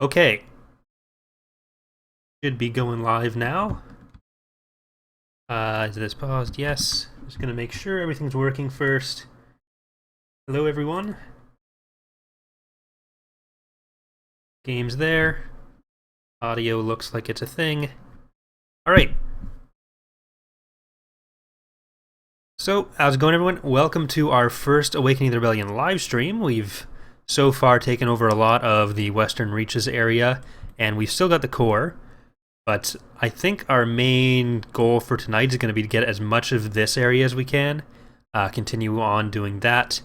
Okay. Should be going live now. Is this paused? Yes. Just gonna make sure everything's working first. Hello, everyone. Game's there. Audio looks like it's a thing. Alright. So, how's it going, everyone? Welcome to our first Awakening the Rebellion live stream. We've so far taken over a lot of the Western Reaches area, and we've still got the core. But I think our main goal for tonight is going to be to get as much of this area as we can. Continue on doing that.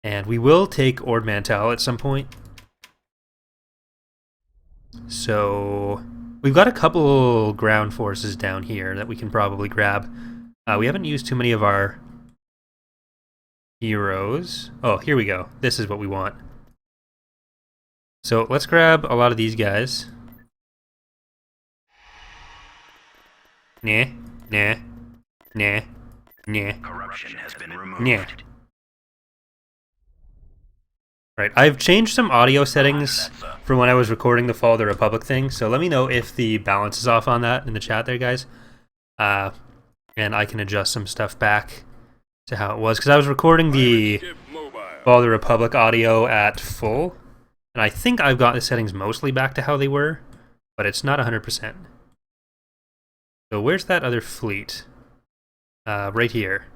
And we will take Ord Mantell at some point. So we've got a couple ground forces down here that we can probably grab. We haven't used too many of our heroes. Oh, here we go. This is what we want. So let's grab a lot of these guys. Nah, nah, nah, nah. Corruption has been removed. Nah. Right, I've changed some audio settings from when I was recording the Fall of the Republic thing, so let me know if the balance is off on that in the chat there, guys. And I can adjust some stuff back to how it was, because I was recording the Fall of the Republic audio at full, and I think I've got the settings mostly back to how they were, but it's not 100%. So where's that other fleet? Right here.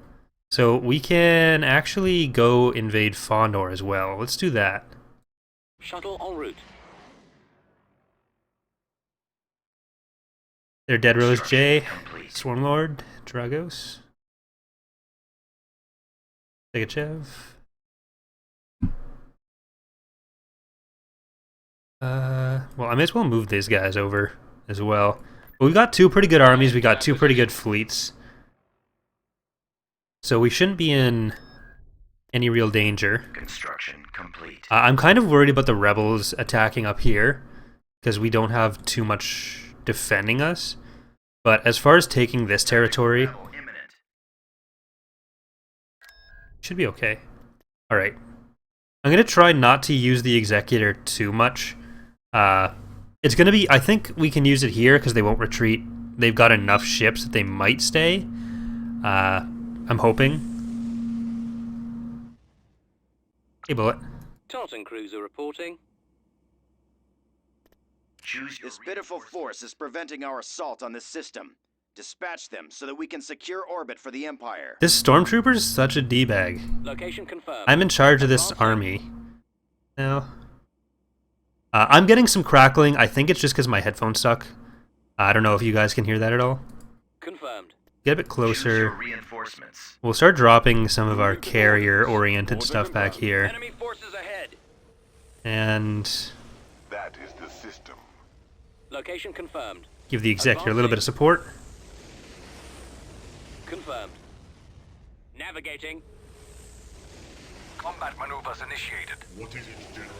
So we can actually go invade Fondor as well. Let's do that. Shuttle en route. There, Dead Rose J, Swarmlord, Dragos, Segachev. Well, I may as well move these guys over as well. But we've got two pretty good armies, we got two pretty good fleets. So we shouldn't be in any real danger. Construction complete. I'm kind of worried about the rebels attacking up here, because we don't have too much defending us. But as far as taking this territory, should be okay. Alright. I'm going to try not to use the Executor too much. It's going to be, I think we can use it here because they won't retreat. They've got enough ships that they might stay. I'm hoping. Hey, Bullet. Tartan cruiser reporting. This pitiful force is preventing our assault on this system. Dispatch them so that we can secure orbit for the Empire. This stormtrooper is such a D-bag. Location confirmed. I'm in charge of this army now. I'm getting some crackling. I think it's just because my headphones suck. I don't know if you guys can hear that at all. Confirmed. Get a bit closer. Reinforcements. We'll start dropping some of our carrier-oriented stuff back here. Enemy forces ahead. And That is the system. Location confirmed. give the Executor a little bit of support. Confirmed. Navigating. Combat maneuvers initiated. What is it, General?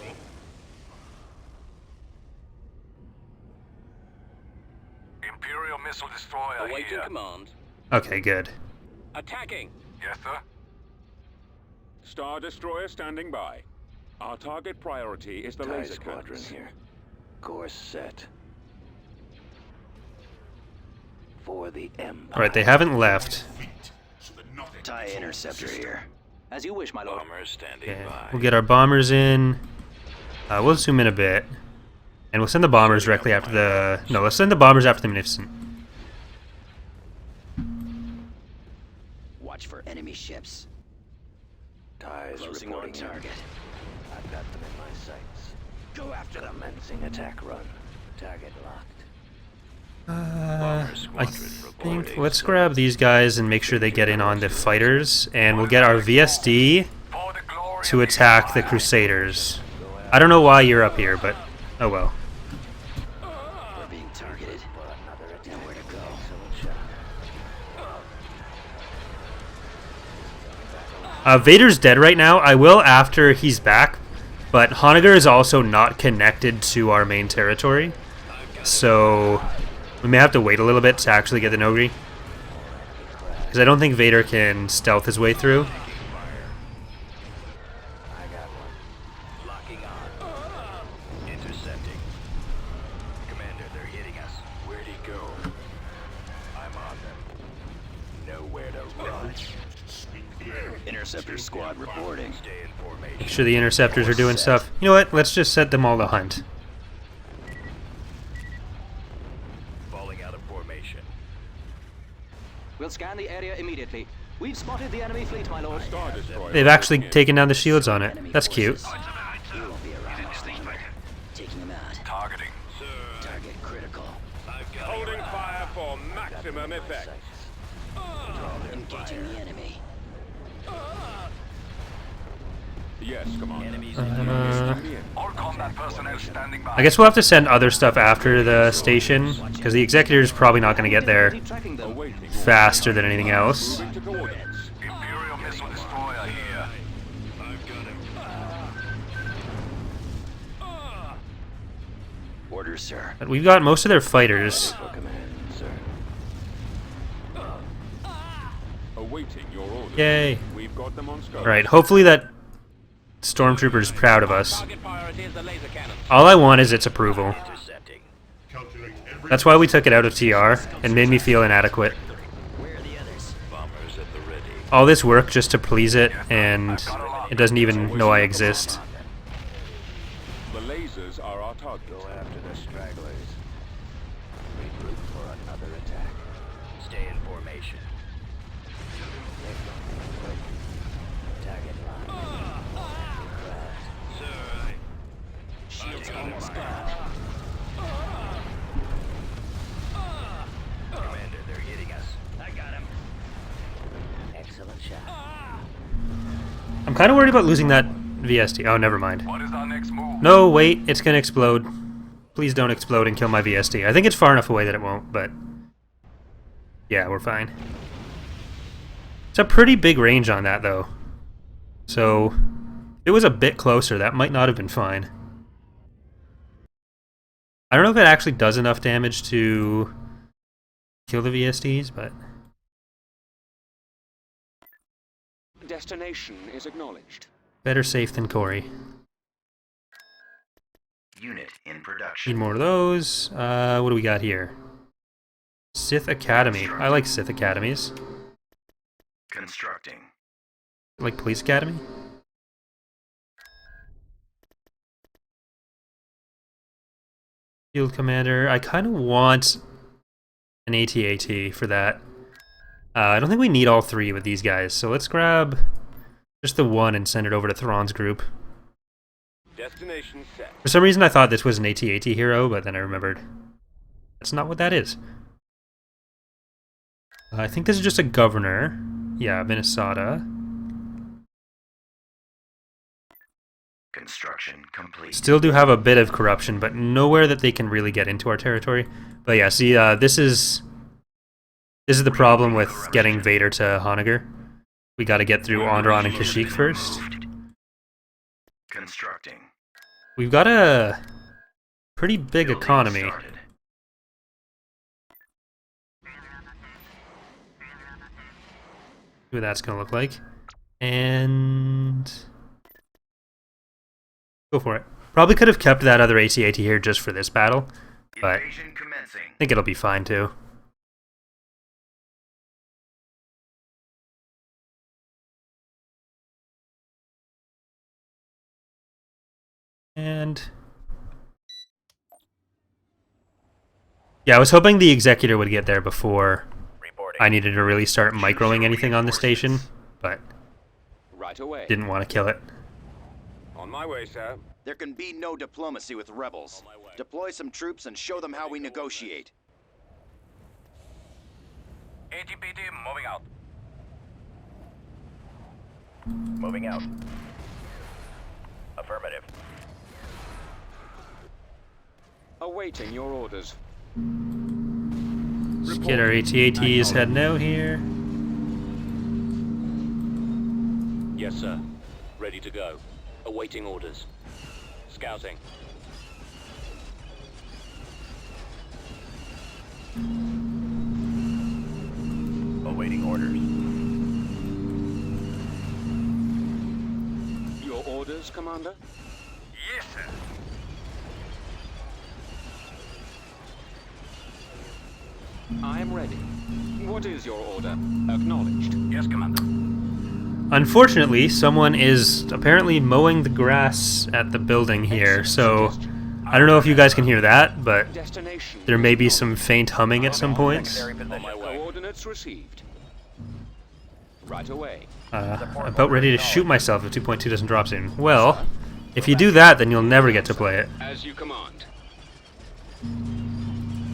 Imperial missile destroyer Awaiting here. command. Okay, good. Attacking. Yes, sir. Star Destroyer standing by. Our target priority is the laser Squadron cannons. here. Course set. For the Empire. Alright, they haven't left. TIE interceptor here. As you wish, my lord. Bombers standing Okay, by. we'll get our bombers in. We'll zoom in a bit. And we'll send the bombers directly after the... No, let's send the bombers after the Munificent. Watch for enemy ships. TIEs Closing on reporting target. I've got them in my sights. Go after them. Commencing attack run. Target locked. I think... Let's grab these guys and make sure they get in on the fighters. And we'll get our VSD to attack the Crusaders. I don't know why you're up here, but... Oh well. We're being targeted. Nowhere to go. Vader's dead right now. I will after he's back, but Honegger is also not connected to our main territory, so we may have to wait a little bit to actually get the Nogri, because I don't think Vader can stealth his way through. I got one. Locking on. Intercepting. Interceptor squad reporting. Stay in formation. Make sure the interceptors are doing stuff. You know what? Let's just set them all to hunt. Falling out of formation. We'll scan the area immediately. We've spotted the enemy fleet, my lord. Star Destroyer. They've actually taken down the shields on it. That's cute. We won't be around much longer. Taking him out. Targeting. Target critical. Holding fire for maximum effect. Engaging the enemy. Yes, Commander. All combat personnel standing by. I guess we'll have to send other stuff after the station, because the Executor is probably not going to get there Keep tracking them. Awaiting faster than anything else. moving to coordinates. Imperial missile destroyer here. Orders, sir. But we've got most of their fighters. For command, sir. Awaiting your orders. Yay. We've got them on scope. Alright, hopefully that Stormtrooper is proud of us. Target priority is the laser cannon. All I want is its approval. Intercepting. That's why we took it out of TR. It made me feel inadequate. Where are the others? Bombers at the ready. All this work just to please it, and it doesn't even know I exist. The lasers are our target. Go after the stragglers. Regroup for another attack. Stay in formation. Target line. Sir. Shields almost down. Commander, they're hitting us. I got him. Excellent shot. I'm kind of worried about losing that VST. Oh, never mind. What is our next move? No, wait, it's gonna explode. Please don't explode and kill my VST. I think it's far enough away that it won't, but... yeah, we're fine. It's a pretty big range on that, though. So, if it was a bit closer, that might not have been fine. I don't know if it actually does enough damage to kill the VSTs, but... Destination is acknowledged. better safe than Corey. Unit in production. Need more of those. What do we got here? Sith Academy. I like Sith Academies. Constructing. Like Police Academy? Field Commander. I kind of want an AT-AT for that. I don't think we need all three with these guys, so let's grab just the one and send it over to Thrawn's group. Destination set. For some reason I thought this was an AT-AT hero, but then I remembered that's not what that is. I think this is just a governor. Yeah, Minnesota. Construction complete. Still do have a bit of corruption, but nowhere that they can really get into our territory. But yeah, see, this is the problem with getting Vader to Honegger. We got to get through Onderon and Kashyyyk first. Constructing. We've got a pretty big economy. Started. See what that's gonna look like. And go for it. Probably could have kept that other AT-AT here just for this battle, but Invasion commencing. I think it'll be fine too. And yeah, I was hoping the Executor would get there before Reporting. I needed to really start microing anything on the station, but Right away. didn't want to kill it. On my way, sir. There can be no diplomacy with rebels. On my way. Deploy some troops and show them how we negotiate. ATPT moving out. Moving out. Affirmative. Awaiting your orders. Let's get our AT-ATs heading out here. Yes, sir. Ready to go. Awaiting orders. Scouting. Awaiting orders. Your orders, Commander? Yes, sir. I am ready. What is your order? Acknowledged. Yes, Commander. unfortunately, someone is apparently mowing the grass at the building here, so I don't know if you guys can hear that, but Destination. there may be some faint humming at some points. On my way. Coordinates received. Right away. About ready to shoot myself if 2.2 doesn't drop soon. Well, if you do that, then you'll never get to play it. As you command.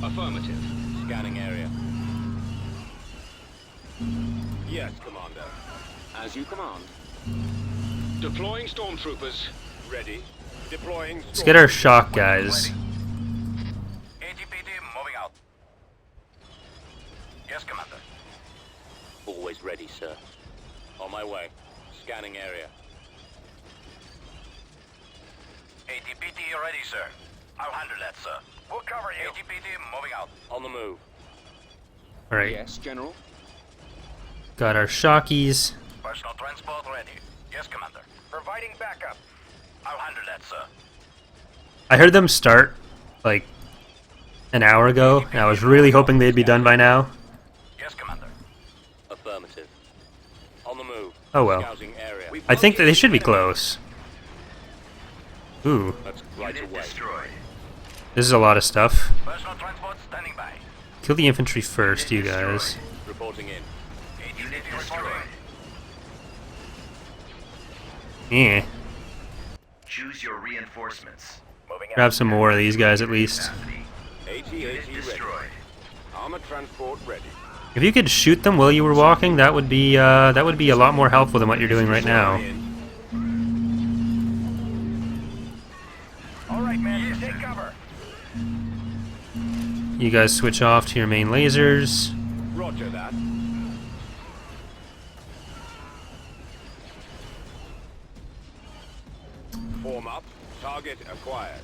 Affirmative. Scanning area. Yes, Commander. As you command. Deploying stormtroopers. Ready. Deploying. Let's get our shock, guys. ATPD moving out. Yes, Commander. Always ready, sir. On my way. Scanning area. ATPD ready, sir. I'll handle that, sir. We'll cover you. ATPD moving out. On the move. Alright, Yes, General. got our shockies. Personal transport ready. Yes, Commander. Providing backup. I'll handle that, sir. I heard them start, like, an hour ago, and I was really hoping they'd be done by now. Yes, Commander. Affirmative. On the move. Oh well. Scouting area. I think that they should be close. Ooh, That's right away. this is a lot of stuff. Personal transport standing by. Kill the infantry first, you guys. Reporting in. ATPD reporting. Yeah. Choose your reinforcements. Moving out. Grab some more of these guys at least. AT-AT ready. Armored transport ready. If you could shoot them while you were walking, that would be a lot more helpful than what you're doing right now. All right, man. Take cover. You guys switch off to your main lasers. Roger that. Form up. Target acquired.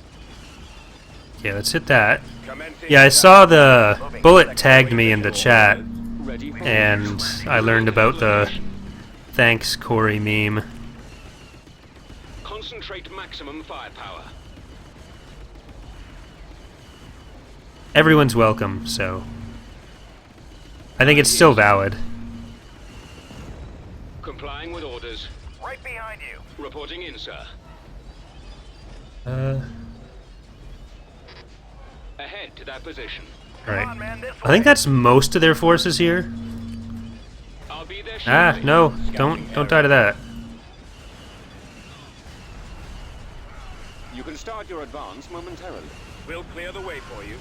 Okay, let's hit that. Commencing. Yeah, I saw the bullet tagged me in the chat, Ready. and I learned about the thanks Corey meme. Concentrate maximum firepower. Everyone's welcome, so I think it's still valid. Complying with orders. Right behind you. Reporting in, sir. Ahead to that position. Come on, Right. man. This I think that's most of their forces here. I'll be there Ah, shortly. no, don't die to that. You can start your advance momentarily. We'll clear the way for you.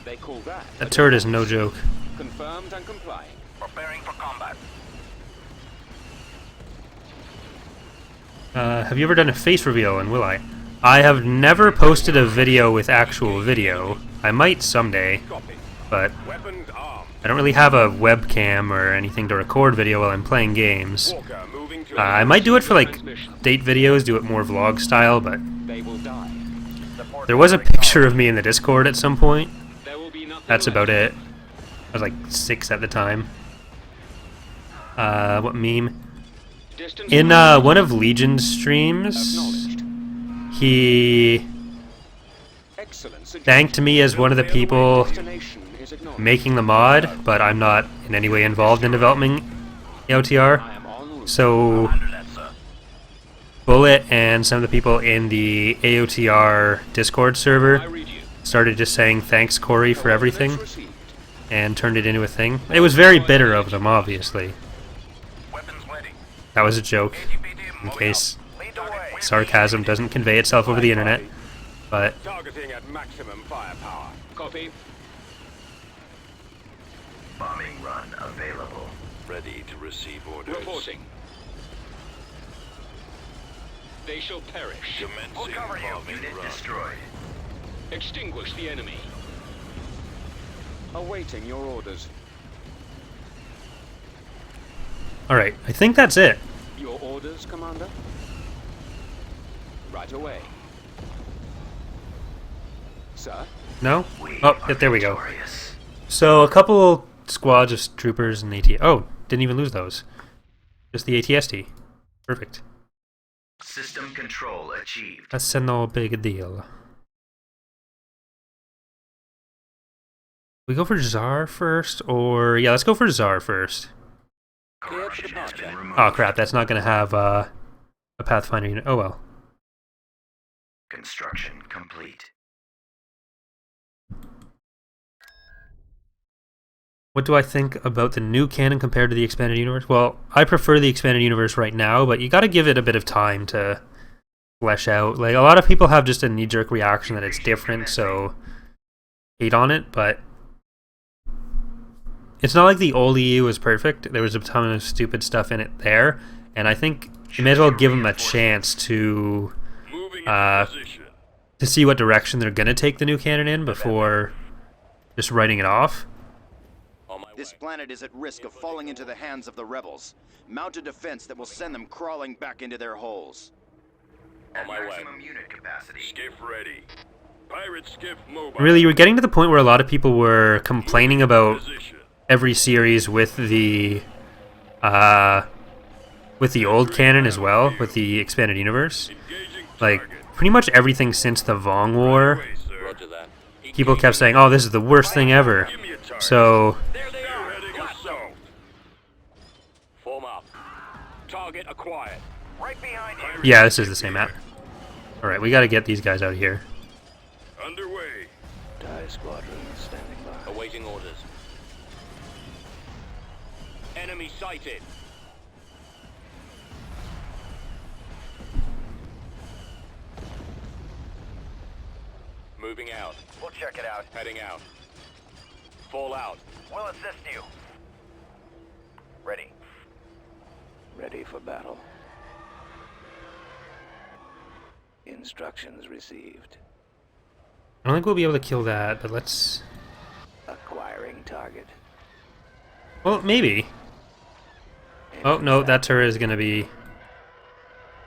They call that That turret is no joke. confirmed and complying. preparing for combat. Have you ever done a face reveal, and will I? I have never posted a video with actual video. I might someday, Copy. but Weapons armed. I don't really have a webcam or anything to record video while I'm playing games. Walker moving to. I might do it for like date videos, do it more vlog style, but They will die. there was a picture of me in the Discord at some point. There will be nothing That's left. about it. I was like 6 at the time. What meme? Distance In one of Legion's streams, acknowledged. he Excellent suggestion. thanked me as one of the people Destination is acknowledged. making the mod, but I'm not in any way involved in developing AOTR. I am en route. So Handle that, sir. Bullet and some of the people in the AOTR Discord I server read you. started just saying thanks Corey for everything Coordinates received. and turned it into a thing. It was very bitter of them, obviously. Weapons ready. That was a joke, ATPD in moving case out. Lead the way. sarcasm doesn't convey itself over the internet. But Targeting at maximum firepower. Copy. Bombing run available. Ready to receive orders. Reporting. They shall perish. Commencing bombing run. Destroyed. Extinguish the enemy. Awaiting your orders. alright, I think that's it. Your orders, Commander? Right away. Sir? No? Oh, yeah, there we go. So a couple squads of troopers and AT. Oh, didn't even lose those. Just the ATST. Perfect. System control achieved. That's a no big deal. We go for Tsar first, or yeah, let's go for Tsar first. Cleared for departure. Oh crap, that's not gonna have a Pathfinder unit. Oh well. Construction complete. What do I think about the new canon compared to the expanded universe? Well, I prefer the expanded universe right now, but you gotta give it a bit of time to flesh out. Like, a lot of people have just a knee-jerk reaction that it's different, so hate on it, but it's not like the old EU was perfect. There was a ton of stupid stuff in it there, and I think you may as well give them a chance to see what direction they're gonna take the new canon in before just writing it off. This planet is at risk of falling into the hands of the rebels. Mount a defense that will send them crawling back into their holes. On my way. Maximum unit capacity. Skiff ready. Pirate skiff mobile. Really, we're getting to the point where a lot of people were complaining about Position. every series with the old canon as well, with the expanded universe. Engaging Like, target. pretty much everything since the Vong War, Away, sir. Roger that. people kept saying, oh, this is the worst thing ever. Give me a target. So, There they are. Heading assault. Form up. Target acquired. Right behind you. yeah, this is the same map. Alright, we gotta get these guys out of here. Underway. TIE squadron standing by. Awaiting orders. Enemy sighted. Moving out. We'll check it out. Heading out. Fall out. We'll assist you. Ready. Ready for battle. Instructions received. I don't think we'll be able to kill that, but let's... Acquiring target. Well, maybe. Oh, no, that turret is gonna be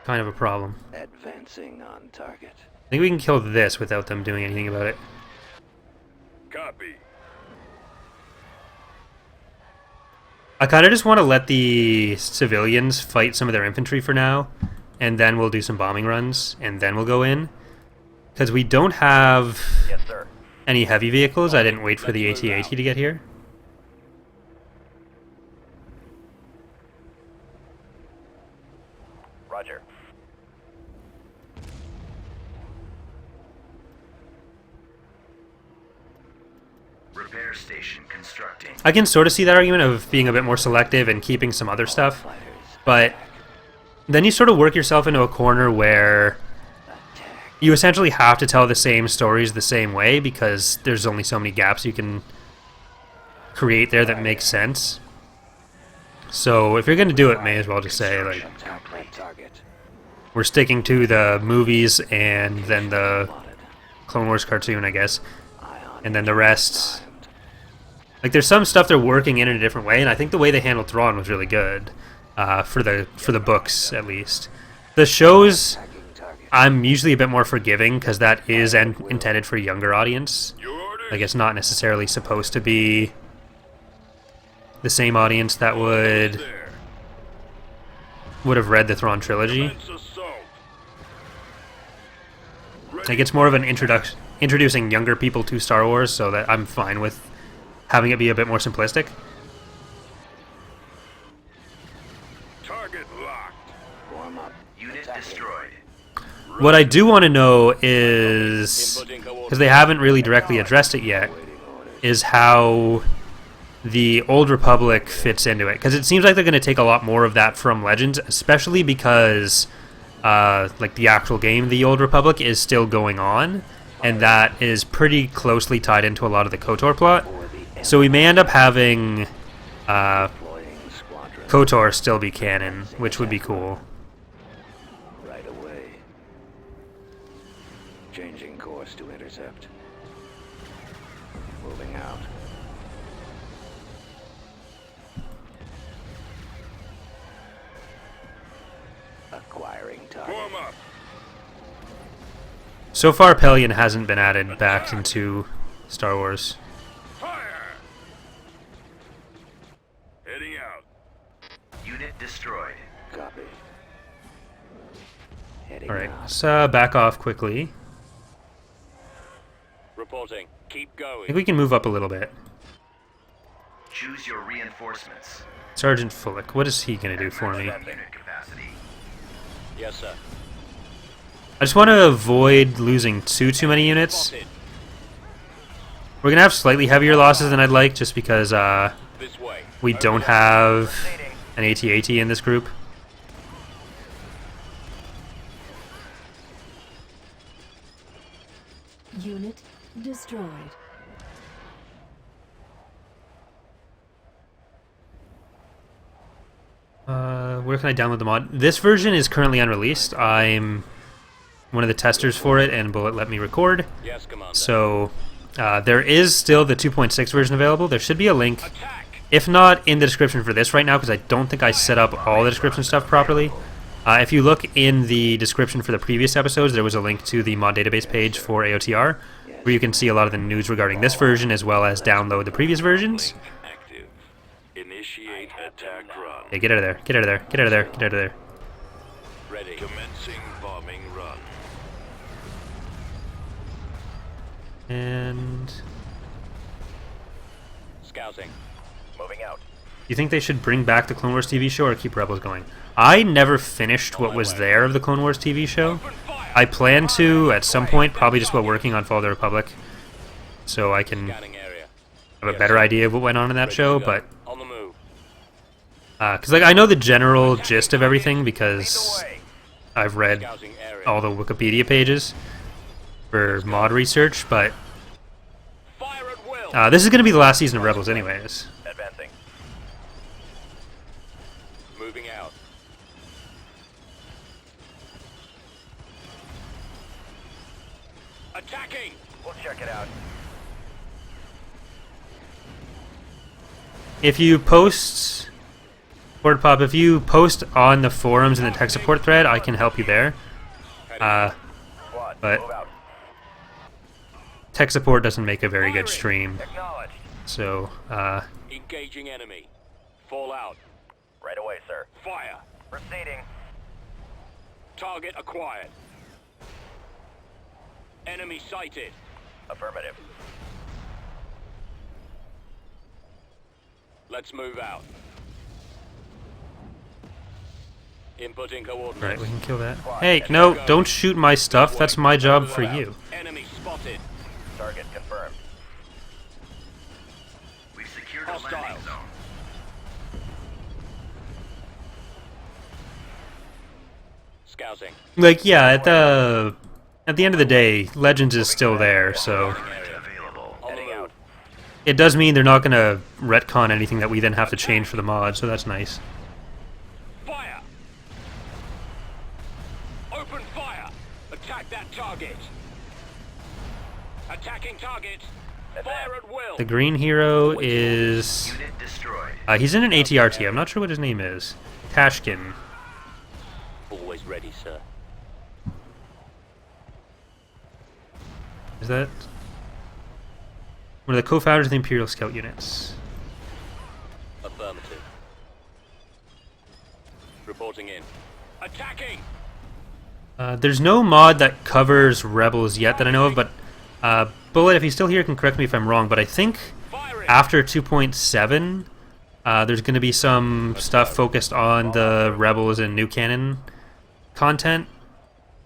kind of a problem. Advancing on target. I think we can kill this without them doing anything about it. Copy. I kind of just want to let the civilians fight some of their infantry for now, and then we'll do some bombing runs, and then we'll go in. Because we don't have Yes, sir. any heavy vehicles. I didn't wait for the AT-AT to get here. Roger. Repair station constructing. I can sort of see that argument of being a bit more selective and keeping some other stuff, Fighters. but then you sort of work yourself into a corner where you essentially have to tell the same stories the same way because there's only so many gaps you can create there that make sense. So if you're going to do it, may as well just say, like, Attack that target. we're sticking to the movies and then the Spotted. Clone Wars cartoon, I guess, Ion and then the rest. Like, there's some stuff they're working in a different way, and I think the way they handled Thrawn was really good, for the books at least. The shows, attacking target. I'm usually a bit more forgiving because that is intended for a younger audience. Your orders. Like, it's not necessarily supposed to be the same audience that would There. have read the Thrawn trilogy. Commence assault. Like, it's more of an introducing younger people to Star Wars, so that I'm fine with having it be a bit more simplistic. Target locked. Warm up. Unit destroyed. What I do want to know is, because they haven't really directly addressed it yet, is how the Old Republic fits into it. Because it seems like they're going to take a lot more of that from Legends, especially because like the actual game, the Old Republic, is still going on, and that is pretty closely tied into a lot of the KOTOR plot. So we may end up having Deploying squadron. KOTOR still be canon, which would be cool. Right away. Changing course to intercept. Moving out. Acquiring target. Form up. So far, Pelion hasn't been added back into Star Wars. Fire. Heading out. Unit destroyed. Copy. Heading Alright, out. let's back off quickly. Reporting. Keep I going. think we can move up a little bit. Choose your reinforcements. Sergeant Fullick, what is he gonna do for me? Unit capacity. Yes, sir. I just want to avoid losing too many units. Spotted. We're gonna have slightly heavier losses than I'd like, just because This way. we don't have an AT-AT in this group. Unit destroyed. Where can I download the mod? This version is currently unreleased. I'm one of the testers for it, and Bullet let me record. Yes, Commander. So there is still the 2.6 version available. There should be a link, Attack! if not in the description for this right now, because I don't think I set up all the description stuff properly. If you look in the description for the previous episodes, there was a link to the mod database page for AOTR, where you can see a lot of the news regarding this version, as well as download the previous versions. Active. Initiate attack run. Okay, get out of there, get out of there, get out of there, get out of there. Ready. Commencing bombing run. And... Scouting. Moving out. you think they should bring back the Clone Wars TV show or keep Rebels going? I never finished what was there of the Clone Wars TV show. I plan to at some point, probably just while working on Fall of the Republic, so I can Scanning area. have a better idea of what went on in that Ready show. to go. But On the move. because like I know the general gist of everything because I've read Scouting area. all the Wikipedia pages for mod research. But Fire at will. this is going to be the last season of Rebels, anyways. Advancing. Moving out. Attacking. We'll check it out. If you post, Port Pop, if you post on the forums in the tech support thread, I can help you there. Squad, But move out. tech support doesn't make a very good stream, Acknowledged. so Engaging enemy. Fall out. Right away, sir. Fire. Proceeding. Target acquired. Enemy sighted. Affirmative. Let's move out. Inputting coordinates. right, we can kill that. Hey, no, don't shoot my stuff. That's my job for you. Enemy spotted. Target confirmed. We've secured a landing Hostiles. zone. Scouting. Like, yeah, at the end of the day, Legends is still there, so Available. On the Heading move. out. it does mean they're not gonna retcon anything that we then have to change for the mod, so that's nice. Fire. Open fire. Attack that target. Attacking target. Fire at will. The green hero is Unit destroyed. he's in an ATRT. I'm not sure what his name is. Tashkin. Always ready, sir. Is that one of the co-founders of the Imperial Scout units? Affirmative. Reporting in. Attacking. There's no mod that covers Rebels yet that I know of, but Bullet, if he's still here, can correct me if I'm wrong, but I think Firing. after 2.7, there's going to be some stuff focused on the Rebels and new canon content.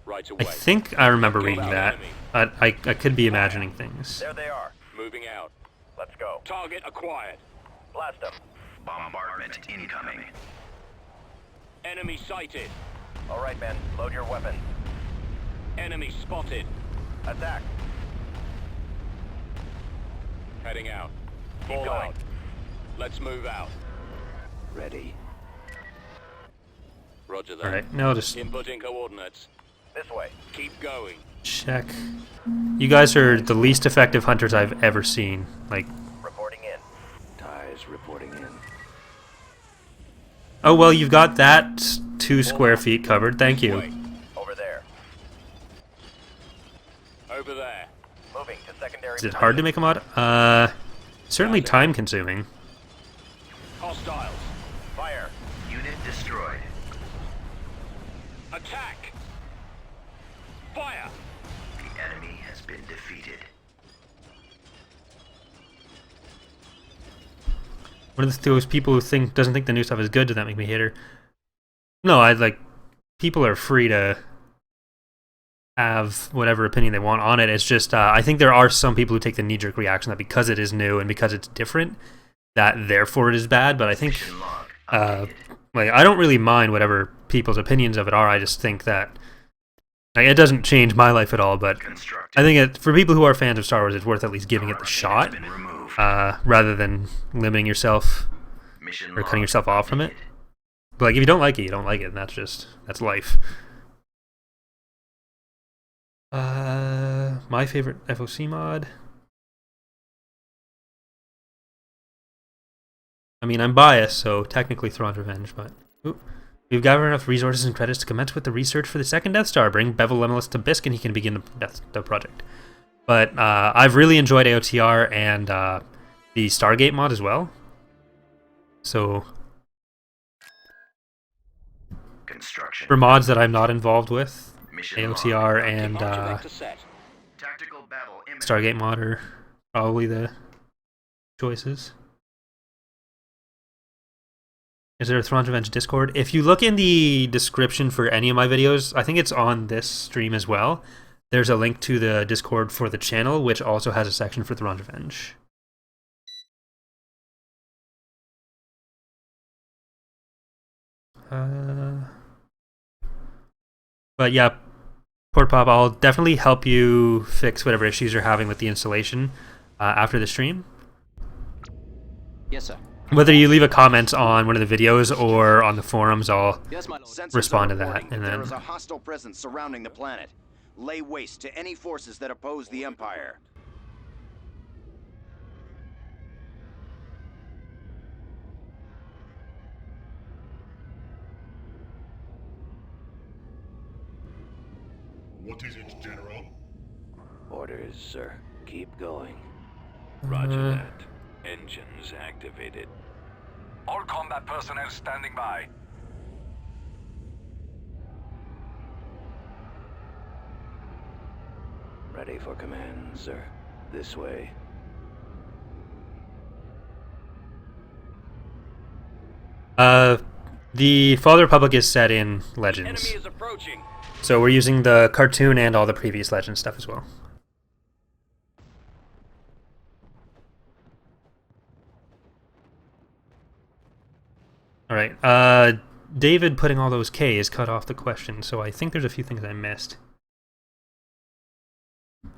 Right I away. think I remember reading that. I could be imagining things. There they are. Moving out. Let's go. Target acquired. Blast them. Bombardment incoming. Enemy sighted. All right, men. Load your weapon. Enemy spotted. Attack. Heading out. Keep Fall going. out. Let's move out. Ready. Roger that. Alright, now I'll just Inputting coordinates. This way. Keep going. check. You guys are the least effective hunters I've ever seen. Like, Reporting in. Ties reporting in. oh well, you've got that 2 square feet covered. Thank This way. you. Over there. Over there. Moving to secondary. Is it hard to make a mod? Certainly time consuming. Hostiles. Fire. Unit destroyed. Attack. Fire. The enemy has been defeated. one of those people who doesn't think the new stuff is good. Does that make me a hater? No, people are free to have whatever opinion they want on it. It's just I think there are some people who take the knee-jerk reaction that because it is new and because it's different, that therefore it is bad. But I think I don't really mind whatever people's opinions of it are. I just think that it doesn't change my life at all. But I think for people who are fans of Star Wars, it's worth at least giving it the shot, rather than limiting yourself or cutting yourself off from it. But if you don't like it, you don't like it, and that's life. My favorite FOC mod. I mean, I'm biased, so technically Thrawn's Revenge, but we've gathered enough resources and credits to commence with the research for the second Death Star. Bring Bevel Lemeless to Bisk, and he can begin the project. But I've really enjoyed AOTR and the Stargate mod as well. So for mods that I'm not involved with, AOTR and Stargate mod are probably the choices. Is there a Thrawn's Revenge Discord? If you look in the description for any of my videos, I think it's on this stream as well, there's a link to the Discord for the channel, which also has a section for Thrawn's Revenge. But yeah, Port Pop, I'll definitely help you fix whatever issues you're having with the installation after the stream. Yes, sir. Whether you leave a comment on one of the videos or on the forums, I'll respond to that. And then there is a hostile presence surrounding the planet. Lay waste to any forces that oppose the Empire. What is it, General? Orders, sir. Keep going. Roger that. Engines activated. All combat personnel standing by. Ready for command, sir. This way. The Fall of the Republic is set in Legends. Enemy is approaching. So we're using the cartoon and all the previous Legends stuff as well. Alright, David putting all those K's cut off the question, so I think there's a few things I missed.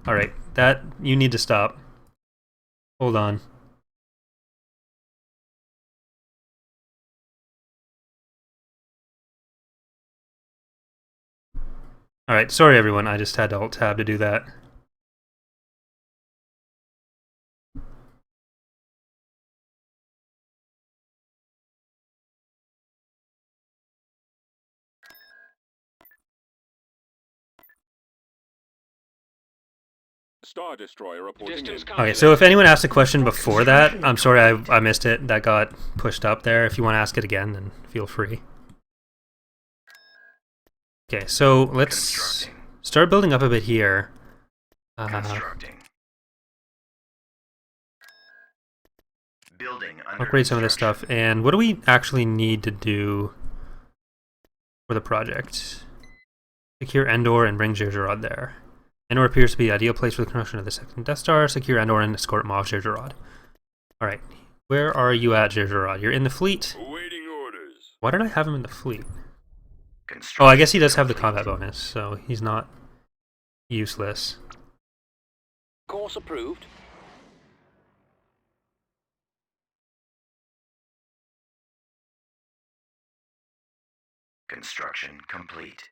Alright, that, you need to stop. Hold on. Alright, sorry everyone, I just had to Alt-Tab to do that. Star Destroyer reporting in. Okay, so if anyone asked a question before that, I'm sorry I missed it. That got pushed up there. If you want to ask it again, then feel free. Okay, so let's start building up a bit here. Upgrade some of this stuff. And what do we actually need to do for the project? Secure Endor and bring Jerjerrod there. Endor appears to be the ideal place for the construction of the second Death Star. Secure Endor and escort Moff Jerjerrod. Alright, where are you at, Jerjerrod? You're in the fleet? Awaiting orders. Why did I have him in the fleet? Oh, I guess he does have the combat bonus, so he's not useless. Course approved. Construction complete.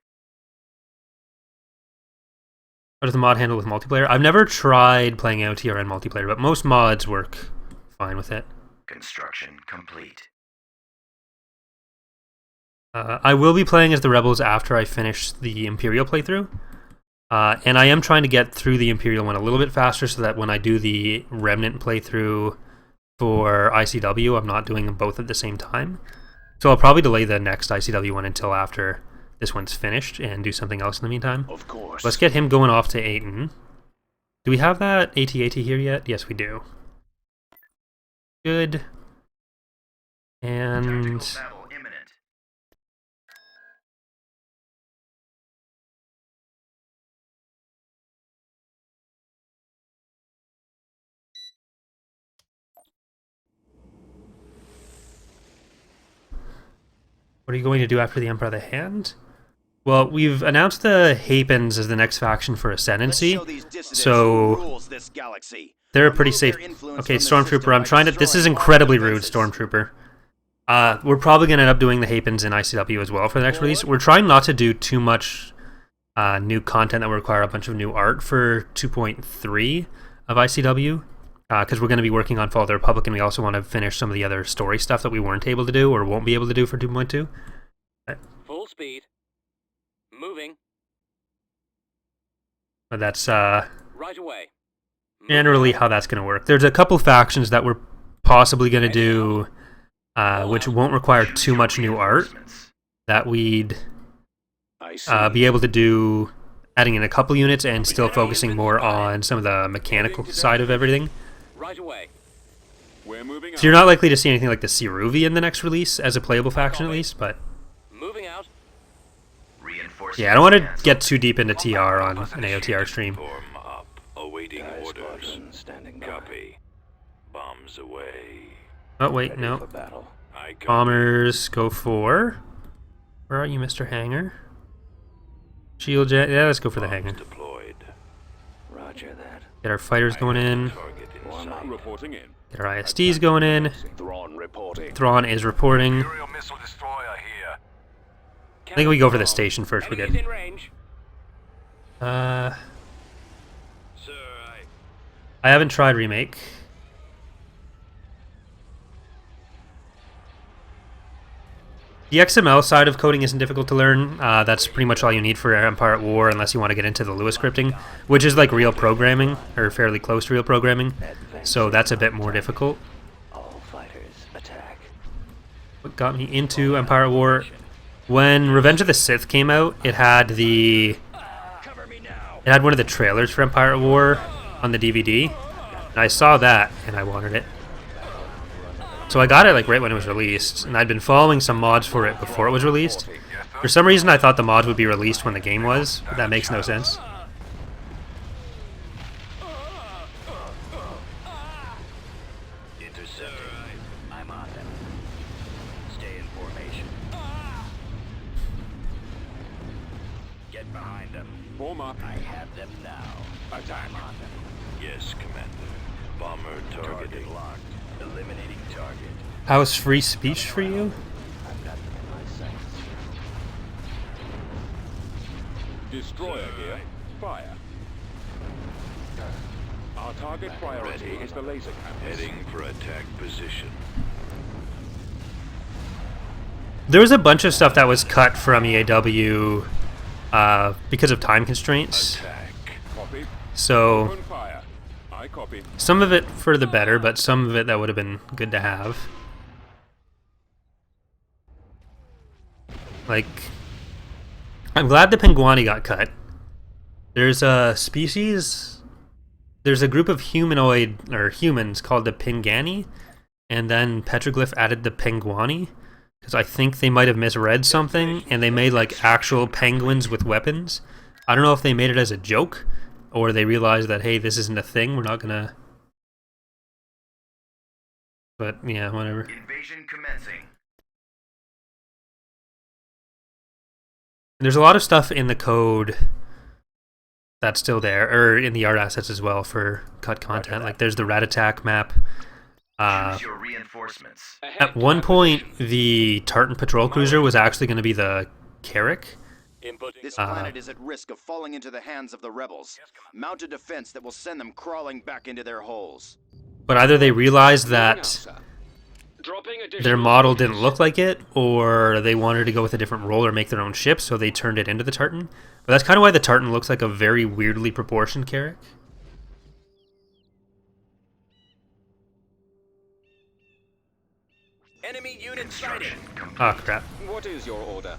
How does the mod handle with multiplayer? I've never tried playing AOTR and multiplayer, but most mods work fine with it. Construction complete. I will be playing as the Rebels after I finish the Imperial playthrough. And I am trying to get through the Imperial one a little bit faster so that when I do the Remnant playthrough for ICW, I'm not doing them both at the same time. So I'll probably delay the next ICW one until after this one's finished and do something else in the meantime. Of course. Let's get him going off to Aiden. Do we have that AT-AT here yet? Yes, we do. Good. And Battle imminent. what are you going to do after the Emperor of the Hand? Well, we've announced the Hapens as the next faction for Ascendancy, so they're a pretty safe. Okay, Stormtrooper, I'm trying to. This is incredibly rude, Stormtrooper. We're probably going to end up doing the Hapens in ICW as well for the next release. We're trying not to do too much new content that will require a bunch of new art for 2.3 of ICW, because we're going to be working on Fall of the Republic, and we also want to finish some of the other story stuff that we weren't able to do or won't be able to do for 2.2. Full speed. Moving. But that's Right away. generally how that's going to work. There's a couple factions that we're possibly going to do, which won't require too much new art, that we'd be able to do, adding in a couple units and still focusing more on some of the mechanical side of everything. Right away. We're moving So you're not likely to see anything like the Siruvi in the next release as a playable faction, at least. But Moving out. yeah, I don't want to get too deep into TR on an AOTR stream. Form up. Awaiting orders. Standing Copy. Bombs away. Oh wait, no. battle. I copy. Bombers go for. Where are you, Mr. Hanger? Shield jet. Yeah, let's go for the Hanger. Deployed. Roger that. Get our fighters going in. Target in sight. reporting in. Get our ISDs going in. Thrawn reporting. Thrawn is reporting. Imperial missile destroyer here. I think we go for the station first. We're Enemies good. in range. Uh, Sir, I haven't tried remake. The XML side of coding isn't difficult to learn. That's pretty much all you need for Empire at War, unless you want to get into the Lewis scripting, which is like real programming, or fairly close to real programming. So that's a bit more difficult. All fighters attack. What got me into Empire at War? When Revenge of the Sith came out, it had the... It had one of the trailers for Empire at War on the DVD. And I saw that, and I wanted it. So I got it like right when it was released, and I'd been following some mods for it before it was released. For some reason I thought the mods would be released when the game was, but that makes no sense. intercepting. I'm on them. Stay in formation. Get behind them. Form up. I have them now. Attack. I'm on them. Yes, Commander. Bomber target locked. Eliminating target. How's free speech for you? I've got them in my sights. Destroyer here. Fire. Our target priority is the laser cannon. Heading for attack position. There was a bunch of stuff that was cut from EAW because of time constraints. Attack. Copy. So Open fire. I copy. some of it for the better, but some of it that would have been good to have. Like, I'm glad the Penguani got cut. There's a species, there's a group of humanoid, or humans called the Pingani, and then Petroglyph added the Penguani, because I think they might have misread something, and they made like actual penguins with weapons. I don't know if they made it as a joke, or they realized that, hey, this isn't a thing, we're not gonna... But, yeah, whatever. Invasion commencing. There's a lot of stuff in the code that's still there, or in the art assets as well for cut content. Like there's the Rat Attack map. Choose your reinforcements. At one point, the Tartan patrol cruiser was actually going to be the Carrack. Inputting. This planet is at risk of falling into the hands of the rebels. Mount a defense that will send them crawling back into their holes. But either they realized that their model didn't look like it, or they wanted to go with a different role or make their own ship, so they turned it into the Tartan. But that's kind of why the Tartan looks like a very weirdly proportioned Carrack. Enemy unit sighted. Oh, crap. What is your order?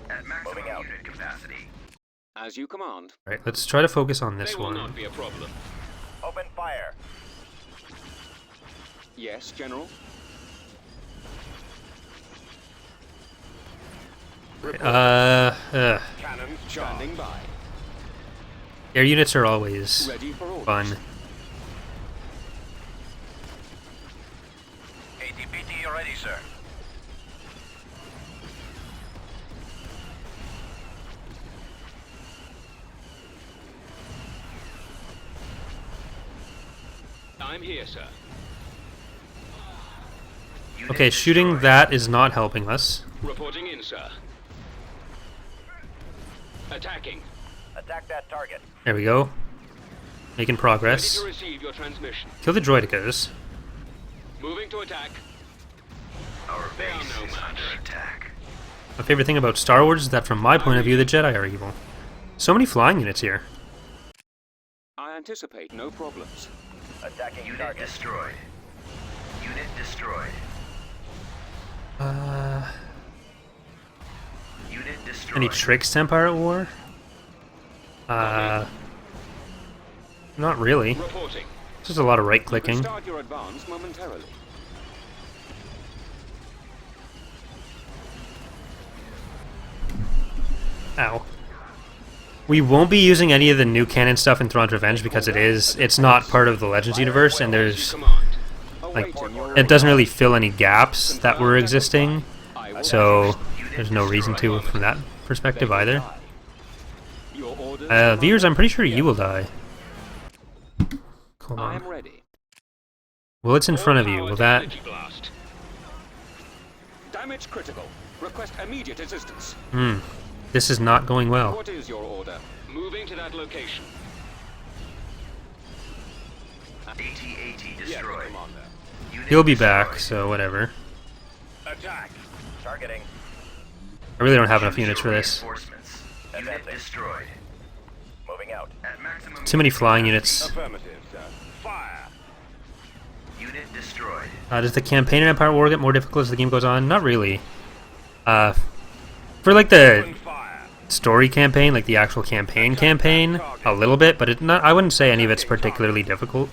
At maximum unit capacity. As you command. Alright, let's try to focus on this They will one. not be a problem. Open fire. Yes, General. Cannons standing by. Air units are always Ready for orders. fun. ATPT ready, sir. I'm here, sir. Okay, shooting that is not helping us. Reporting in, sir. Attacking. Attack that target. There we go. Making Ready progress. to receive your transmission. Kill the droidicas. Moving to attack. Our They are base no is match. under attack. My favorite thing about Star Wars is that from my point of view, the Jedi are evil. So many flying units here. I anticipate no problems. Attacking Unit target. destroyed. Unit destroyed. Unit destroyed. Any tricks to Empire at War? Not really. Reporting. It's just a lot of right You can clicking. start your advance momentarily. Ow. We won't be using any of the new canon stuff in Thrawn's Revenge because it's not part of the Legends universe, and there's Command. like Awaiting your it doesn't really fill any gaps that were existing, so there's no reason to from that perspective either. Your orders. Viewers, I'm pretty sure you will die. Hold I am on. ready. Well, it's in front of you. Will that? Energy blast. Damage critical. Request immediate assistance. This is not going well. What is your order? Moving to that location. AT-AT Yes, destroyed. Commander. Unit He'll be destroyed. back, so whatever. Attack. Targeting. I really don't have enough Choose units your for this. reinforcements. Unit Advancing. destroyed. Moving out. At maximum Too many unit flying capacity. units. Affirmative, sir. Fire. Unit destroyed. Does the campaign in Empire at War get more difficult as the game goes on? Not really. For like the Open fire. story campaign, like the actual campaign, a little bit, but I wouldn't say any of it's particularly difficult.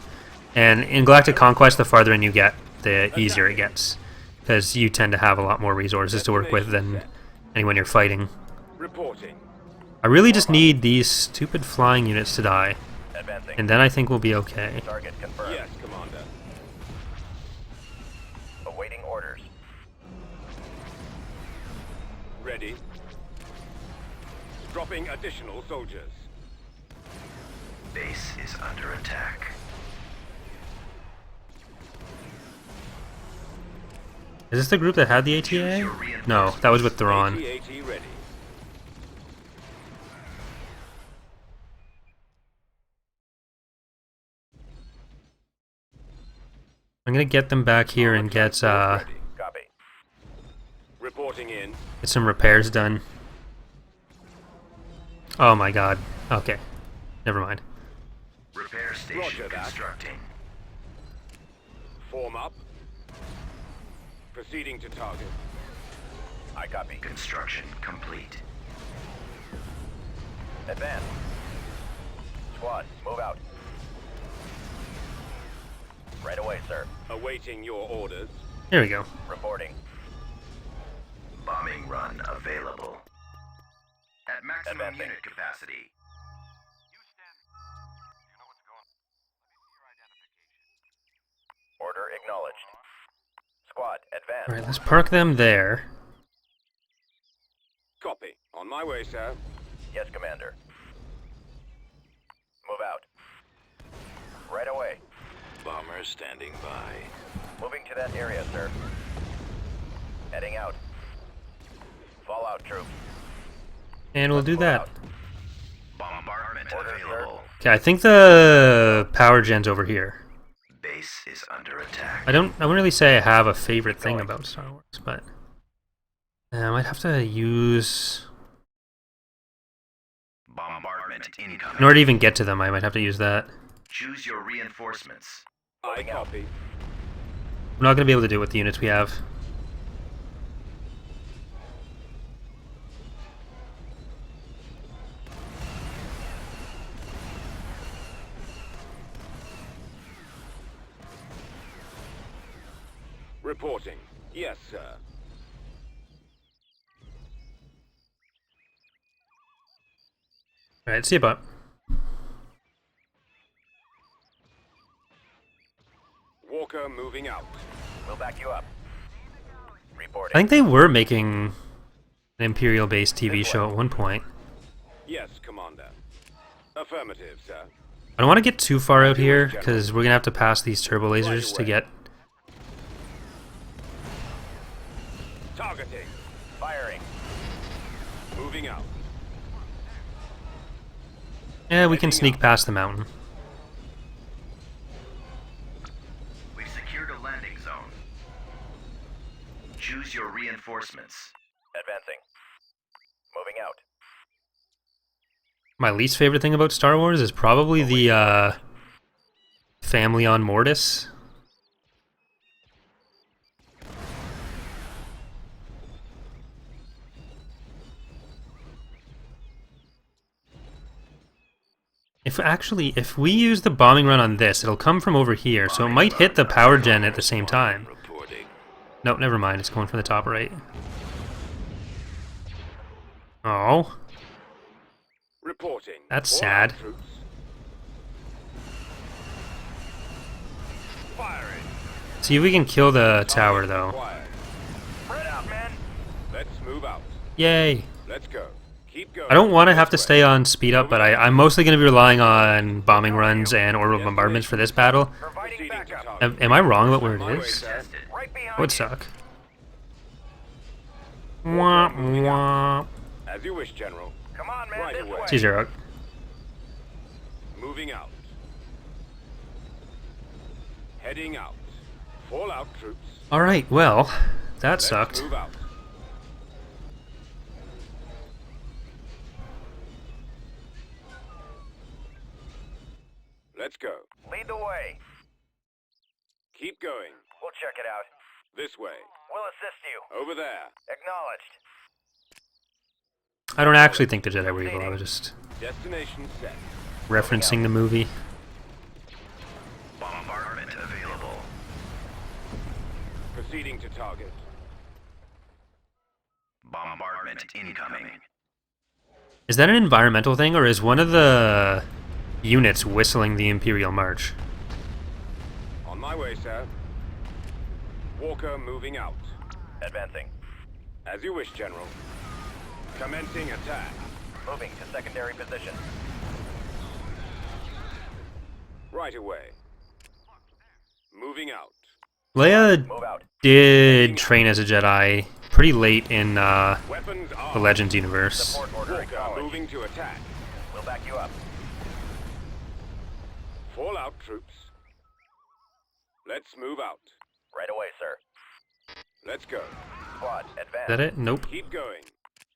And in Galactic Conquest, the farther in you get, the easier it gets, because you tend to have a lot more resources to work with than anyone you're fighting. Reporting. I really just need these stupid flying units to die, Advancing. and then I think we'll be okay. Target confirmed. Yes, Commander. Awaiting orders. Ready. Dropping additional soldiers. Base is under attack. Is this the group that had the ATA? No, that was with Thrawn. AT-AT ready. I'm gonna get them back here and get Ready. Copy. Reporting in. get some repairs done. Oh my god. Okay. Never mind. Repair station Roger that. constructing. Form up. Proceeding to target. I copy. Construction complete. Advance. Squad, move out. Right away, sir. Awaiting your orders. Here we go. Reporting. Bombing run available. At maximum Advancing. unit capacity. Order acknowledged. Squad, advance. Alright, let's park them there. Copy. On my way, sir. Yes, Commander. Move out. Right away. Bomber standing by. Moving to that area, sir. Heading out. Fall out, troop. And we'll do that. Bombardment Order, available. Okay, I think the power gen's over here. Base is under attack. I wouldn't really say I have a favorite thing about Star Wars, but I might have to use, Bombardment incoming. in order to even get to them, I might have to use that. Choose your reinforcements. I copy. I'm not going to be able to do it with the units we have. Reporting. Yes, sir. Alright, see you, bud. Walker moving out. We'll back you up. I Reporting. think they were making an Imperial-based TV show at one point. Yes, Commander. Affirmative, sir. I don't want to get too far out here, because we're going to have to pass these turbo lasers to get... Targeting. Firing. Moving out. Yeah, we can sneak past the mountain. We've secured a landing zone. Choose your reinforcements. Advancing. Moving out. My least favorite thing about Star Wars is probably the family on Mortis. If we use the bombing run on this, it'll come from over here, so it might hit the power gen at the same time. Reporting. Nope, never mind, it's going from the top right. Oh, Reporting. That's All sad. our troops. Firing. see if we can kill the tower, though. Quiet. Spread out, men. Let's move out. Yay! Let's go. Keep going. I don't want to have to This way. stay on speed up, but I'm mostly going to be relying on bombing runs and orbital bombardments for this battle. Providing Proceeding to backup. target. Am I wrong about where it My way, is? sir. Right behind That would you. suck. Wah, wah. As you wish, General. Come on, man. Right This away. way. See, Zero. Moving out. Heading out. Fall out, troops. Alright, well, that Let's sucked. move out. Let's go. Lead the way. Keep going. We'll check it out. This way. We'll assist you. Over there. Acknowledged. I don't actually think the Jedi were evil, I was just Destination set. referencing the movie. Bombardment available. Proceeding to target. Bombardment incoming. Is that an environmental thing, or is one of the units whistling the Imperial March? On my way, sir. Walker moving out. Advancing. As you wish, General. Commencing attack. Moving to secondary position. Right away. Moving out. Leia Move out. did train as a Jedi pretty late in the Weapons armed. Legends universe. Support order Walker acknowledged. moving to attack. We'll back you up. Fall out, troops. Let's move out. Right away, sir. Let's go. Squad, advance. Is that it? Nope. Keep going.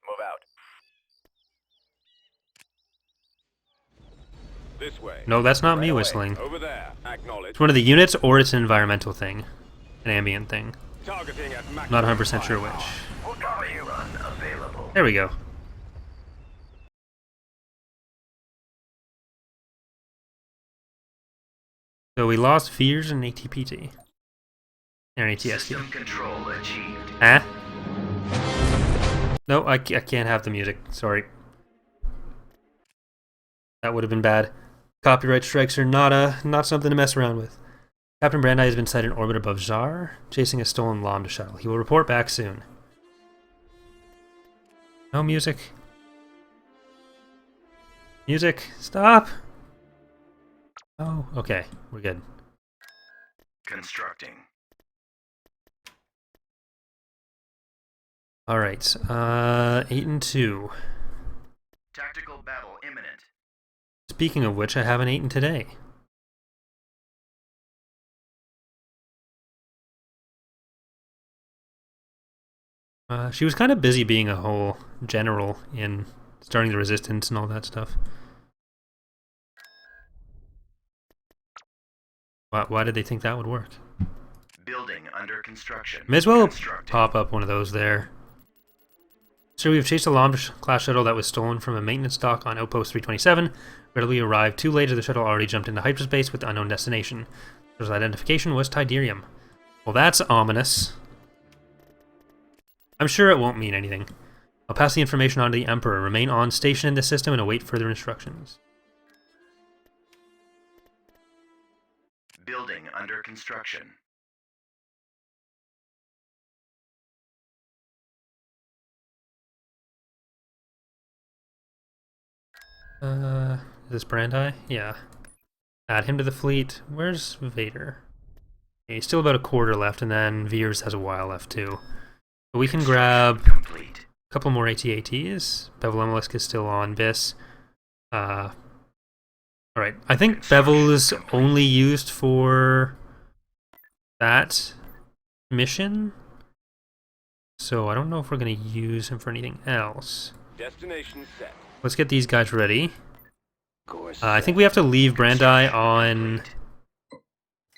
Move out. This way. No, that's not me Right away. whistling. Over there. Acknowledge. It's one of the units, or it's an environmental thing. An ambient thing. Targeting at maximum. Not 100% sure fire. which. We'll cover you. Run available. There we go. So we lost Fears and ATPT. Or ATST. System control achieved. Huh? No, I can't have the music. Sorry. That would have been bad. Copyright strikes are not something to mess around with. Captain Brandi has been sighted in orbit above Zhar, chasing a stolen Lambda shuttle. He will report back soon. No music. Music, stop! Oh, okay, we're good. Constructing. Alright, 8 and 2. Tactical battle imminent. Speaking of which, I have an 8 and today. She was kind of busy being a whole general in starting the resistance and all that stuff. Why did they think that would work? Building under construction. May as well Constructing. pop up one of those there. So we've chased a Lambda-class shuttle that was stolen from a maintenance dock on Outpost 327. Readily arrived too late as the shuttle already jumped into hyperspace with unknown destination. Shuttle identification was Tiderium. Well, that's ominous. I'm sure it won't mean anything. I'll pass the information on to the Emperor. Remain on station in the system and await further instructions. Building under construction. Is this Brandi? Yeah. Add him to the fleet. Where's Vader? Okay, he's still about a quarter left, and then Veers has a while left too. But we can grab Complete. a couple more AT-ATs. Bevel Emelisk is still on Biss. Alright, I think Bevel is only used for that mission. So I don't know if we're going to use him for anything else. Destination set. Let's get these guys ready. Course I think we have to leave Brandi on...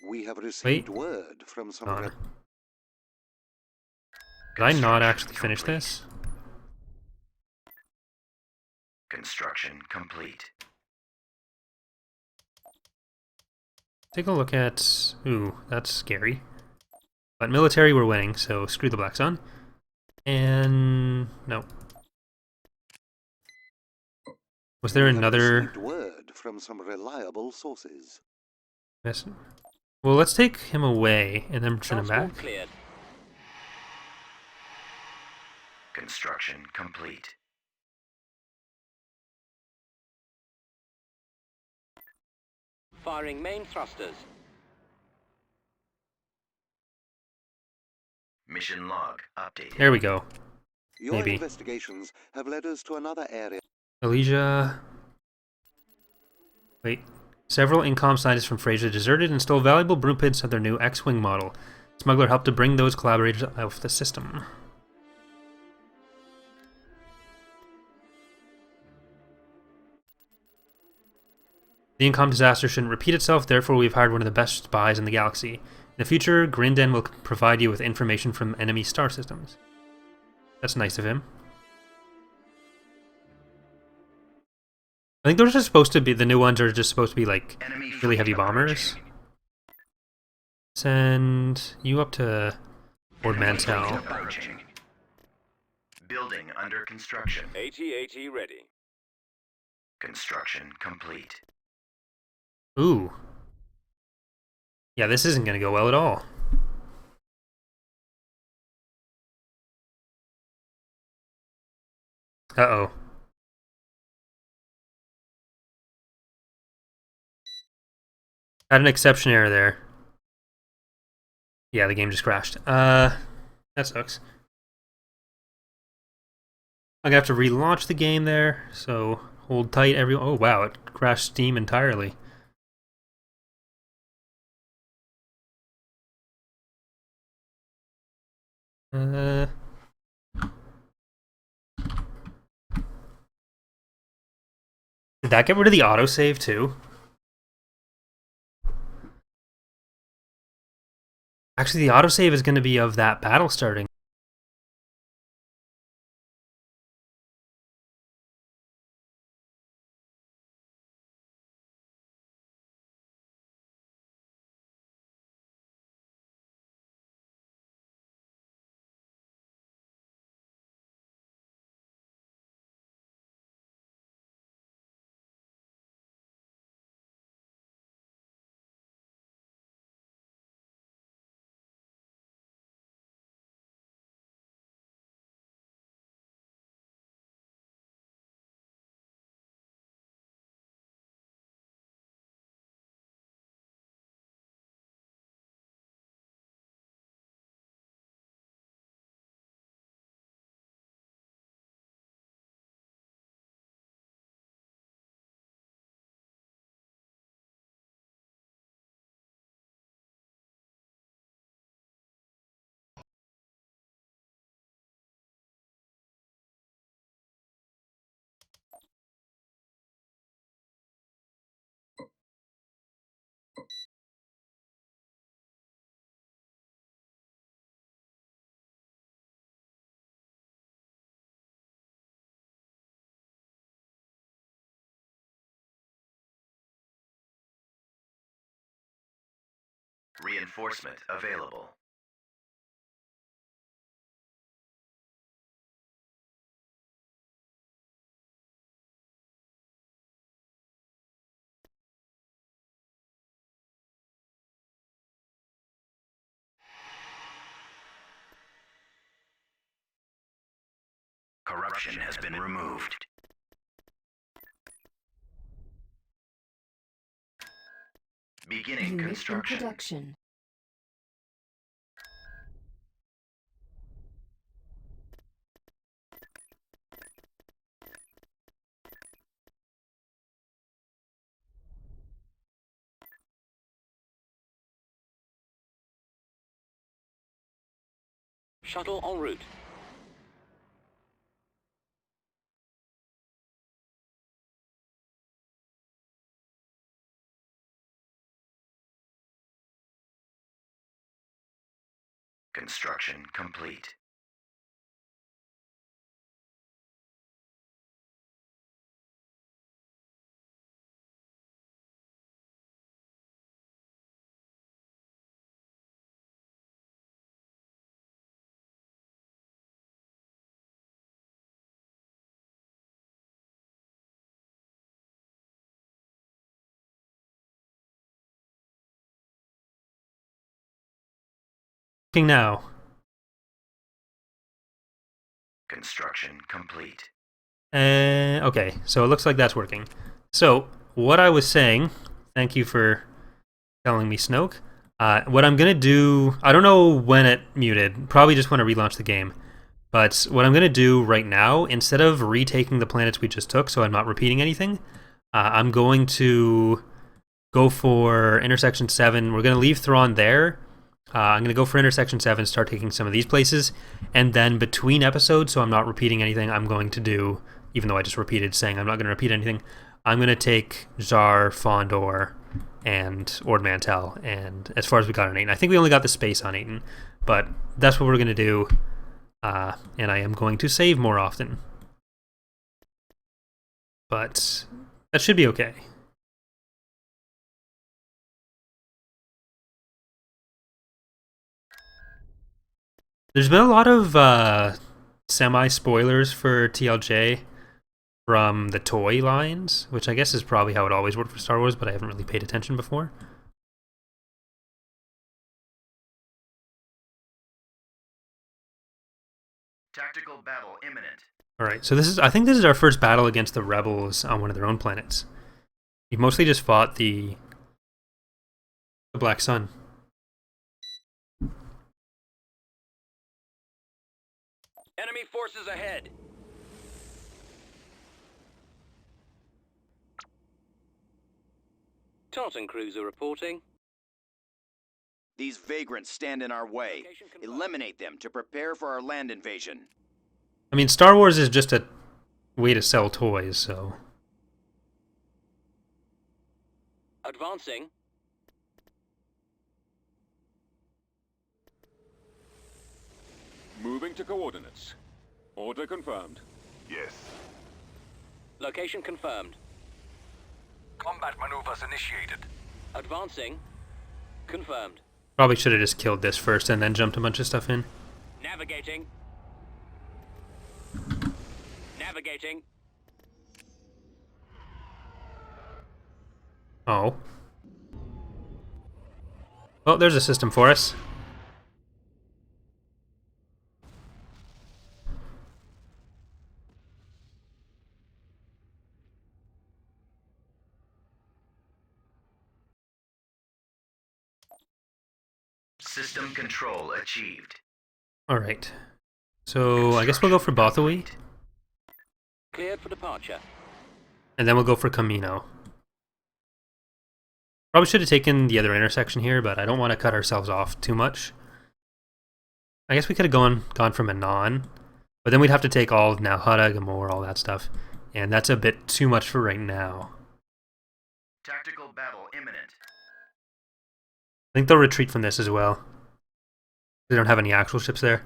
We have received word from some Did I not actually finish this? Construction complete. Take a look at... Ooh, that's scary. But military, we're winning, so screw the Black Sun. And... no. Was there another... word from some reliable sources. Yes. Well, let's take him away and then send him back. Cleared. Construction complete. Firing main thrusters. Mission log updated. There we go. Your Maybe. investigations have led us to another area. Elysia... Wait. Several Incom scientists from Frasier deserted and stole valuable blueprints of their new X-Wing model. Smuggler helped to bring those collaborators out of the system. The Incom disaster shouldn't repeat itself, therefore we've hired one of the best spies in the galaxy. In the future, Grinden will provide you with information from enemy star systems. That's nice of him. I think those are supposed to be, the new ones are just supposed to be like really heavy bombers. Send you up to Lord Mantell. Building under construction. AT-AT ready. Construction complete. Ooh. Yeah, this isn't going to go well at all. Uh-oh. Had an exception error there. Yeah, the game just crashed. That sucks. I'm gonna have to relaunch the game there, so hold tight everyone. Oh wow, it crashed Steam entirely. Did that get rid of the autosave too? Actually, the autosave is going to be of that battle starting. Reinforcement available. Corruption has been removed. Beginning Unit in construction. production. Shuttle en route. Construction complete. Now. Construction complete. Okay, so it looks like that's working. So, what I was saying, thank you for telling me, Snoke. What I'm going to do, I don't know when it muted, probably just when I relaunch the game. But what I'm going to do right now, instead of retaking the planets we just took, so I'm not repeating anything, I'm going to go for Intersection 7. We're going to leave Thrawn there. I'm going to go for Intersection 7, start taking some of these places, and then between episodes, so I'm not repeating anything, I'm going to do, even though I just repeated saying I'm not going to repeat anything, I'm going to take Jar, Fondor, and Ord Mantell, and as far as we got on Aiden. I think we only got the space on Aiden, but that's what we're going to do, and I am going to save more often. But that should be okay. There's been a lot of semi-spoilers for TLJ from the toy lines, which I guess is probably how it always worked for Star Wars, but I haven't really paid attention before. Tactical battle imminent. Alright, so I think this is our first battle against the Rebels on one of their own planets. We've mostly just fought the Black Sun. Enemy forces ahead. Tartan cruiser reporting. These vagrants stand in our way. Eliminate them to prepare for our land invasion. I mean, Star Wars is just a way to sell toys, so... Advancing. Moving to coordinates. Order confirmed. Yes. Location confirmed. Combat maneuvers initiated. Advancing. Confirmed. Probably should have just killed this first and then jumped a bunch of stuff in. Navigating. Navigating. Oh. Well, there's a system for us. System control achieved. Alright. So, I guess we'll go for Bothawi, Cleared for departure. and then we'll go for Camino. Probably should have taken the other intersection here, but I don't want to cut ourselves off too much. I guess we could have gone for Manon, but then we'd have to take all of now Hutta, Gamor, all that stuff, and that's a bit too much for right now. Tactical battle imminent. I think they'll retreat from this as well. They don't have any actual ships there.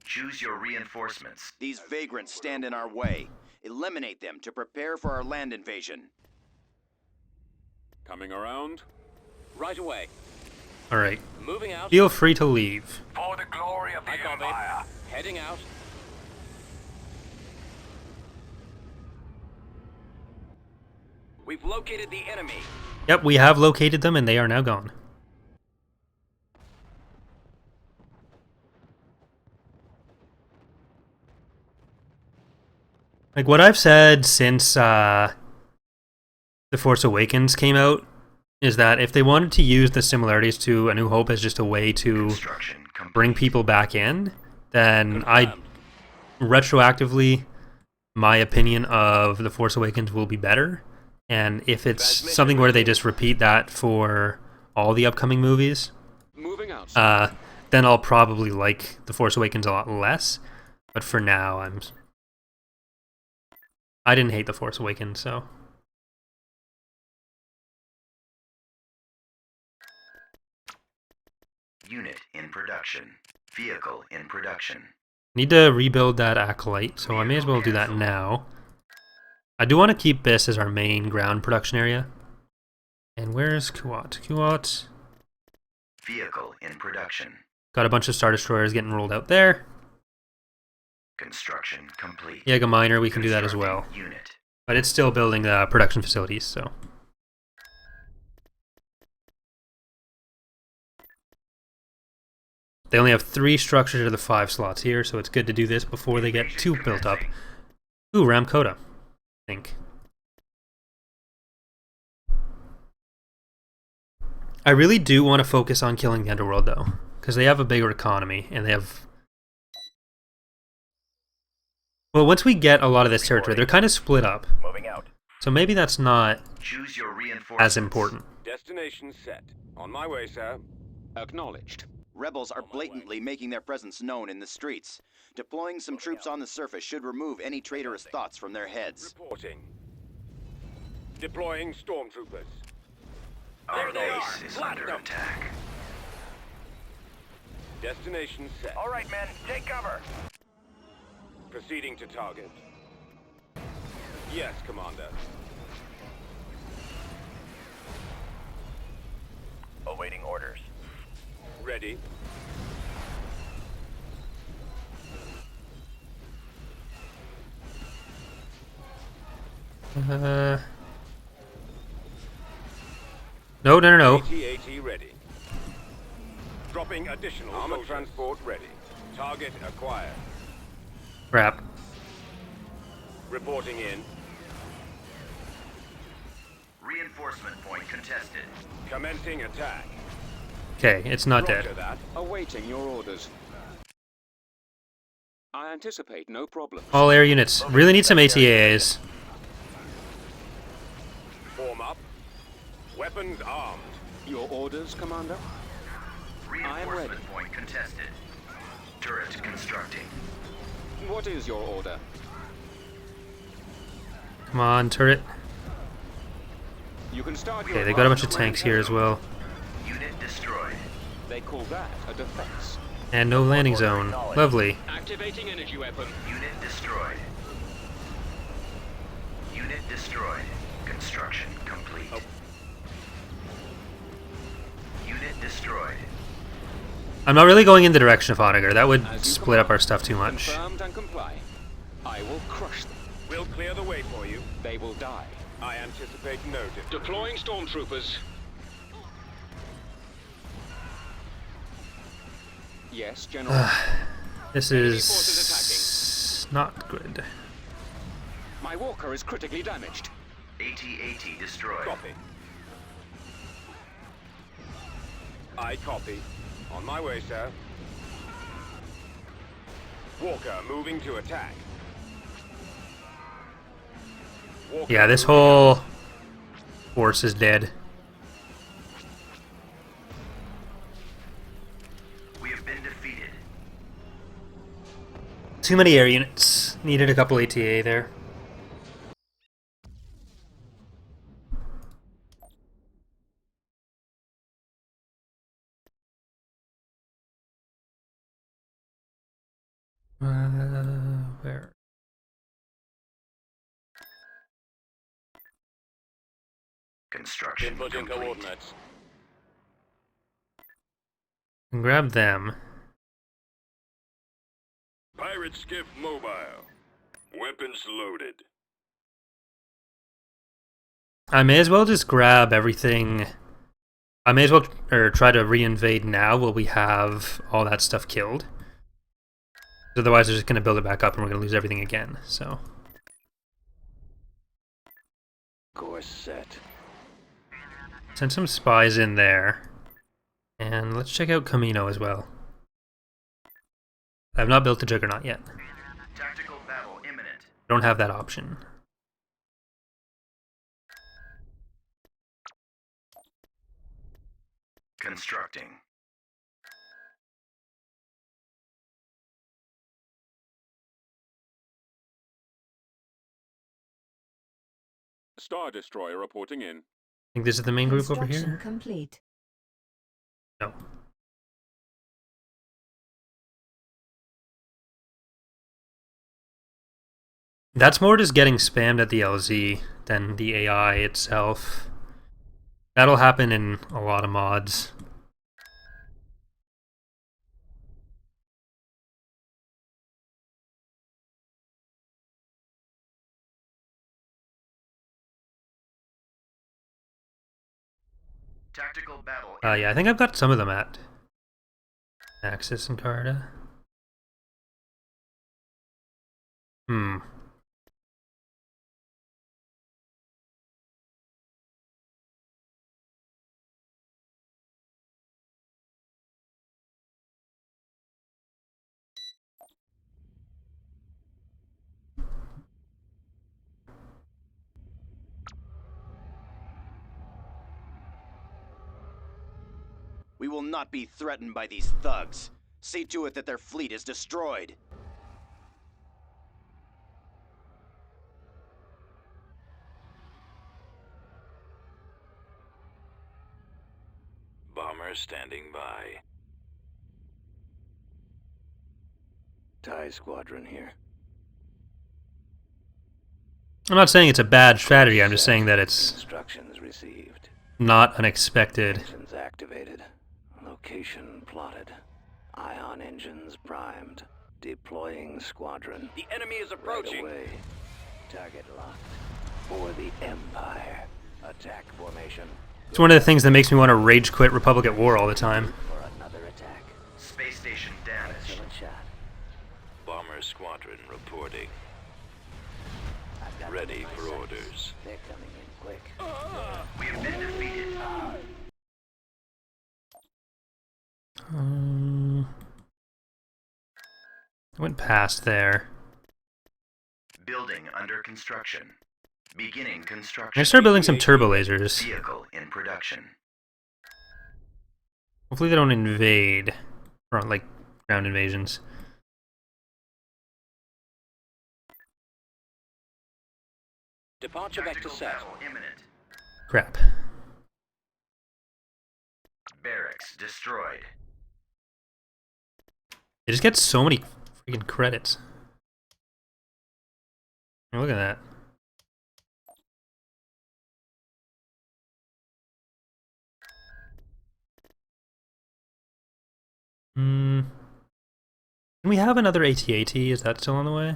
Choose your reinforcements. These vagrants stand in our way. Eliminate them to prepare for our land invasion. Coming around. Right away. Alright. Moving out. Feel free to leave. For the glory of the I copy. Empire. Heading out. We've located the enemy. Yep, we have located them and they are now gone. Like what I've said since The Force Awakens came out is that if they wanted to use the similarities to A New Hope as just a way to bring people back in, then retroactively, my opinion of The Force Awakens will be better. And if it's something where they just repeat that for all the upcoming movies, then I'll probably like The Force Awakens a lot less. But for now, I didn't hate The Force Awakens, so... Unit in production. Vehicle in production. Need to rebuild that Acolyte, so I may as well do that now. I do want to keep this as our main ground production area. And where's Kuat? Kuat... Vehicle in production. Got a bunch of Star Destroyers getting rolled out there. Construction complete. Jäger Miner, we can do that as well. Unit. But it's still building the production facilities, so... They only have 3 structures of the 5 slots here, so it's good to do this before they get too built up. Ooh, Ramkota, I think. I really do want to focus on killing the Underworld, though, because they have a bigger economy, and they have... Well, once we get a lot of this territory, they're kind of split up. Moving out. So maybe that's not Choose your as important. Destination set. On my way, sir. Acknowledged. Rebels are blatantly making their presence known in the streets. Deploying some troops on the surface should remove any traitorous thoughts from their heads. Reporting. Deploying stormtroopers. Our There they base are. is Blast under them. attack. Destination set. All right, men, take cover. Proceeding to target. Yes, Commander. Awaiting orders. Ready. No. AT-AT ready. Dropping additional armor transport ready. Target acquired. Crap. Reporting in. Reinforcement point contested. Commencing attack. Okay, it's not Roger dead. that. Awaiting your orders. I anticipate no problem. All air units. Really need some ATAs. Form up. Weapons armed. Your orders, Commander? I am ready. Reinforcement point contested. Turret constructing. What is your order? Come on, turret. You can start your Okay, they got a bunch of tanks here as well. Unit destroyed. They call that a defense. And no landing zone. Lovely. Activating energy weapon. Unit destroyed. Unit destroyed. Construction complete. Unit destroyed. I'm not really going in the direction of Onager. That would split up our stuff too much. Confirmed and comply. I will crush them. We'll clear the way for you. They will die. I anticipate no difficulty. Deploying stormtroopers. Yes, General. This is not good. My walker is critically damaged. AT-AT destroyed. Copy. I copy. On my way, sir. Walker moving to attack. Walker Yeah, this moving whole force is dead. We have been defeated. Too many air units. Needed a couple ATA there. Where? Construction Inputting complete. coordinates. Can grab them. Pirate skiff mobile. Weapons loaded. I may as well just grab everything. I may as well try to re-invade now while we have all that stuff killed. Otherwise, they're just going to build it back up and we're going to lose everything again, so. Course set. Send some spies in there. And let's check out Camino as well. I've not built the Juggernaut yet. Tactical battle imminent. Don't have that option. Constructing. Star Destroyer reporting in. I think this is the main group over Construction here. complete. No. That's more just getting spammed at the LZ than the AI itself. That'll happen in a lot of mods. Tactical battle. Yeah, I think I've got some of them at Axis and Carta. We will not be threatened by these thugs. See to it that their fleet is destroyed. Bomber standing by. TIE squadron here. I'm not saying it's a bad strategy, I'm just saying that it's Instructions received. not unexpected. Engines activated. Location plotted. Ion engines primed. Deploying squadron. The enemy is Right approaching. away. Target locked. For the Empire. Attack formation. It's one of the things that makes me want to rage quit Republic at War all the time. For another attack. Space station damaged. Excellent shot. Bomber squadron reporting. I've got Ready them in for my sights. orders. They're coming in quick. We have been defeated. I went past there. Building under construction. Beginning I'm construction. gonna start building some turbo lasers. Vehicle in production. Hopefully they don't invade. Or like ground invasions. Departure back to Tactical south. battle imminent. Crap. Barracks destroyed. They just get so many freaking credits. Look at that. Can we have another AT-AT? Is that still on the way?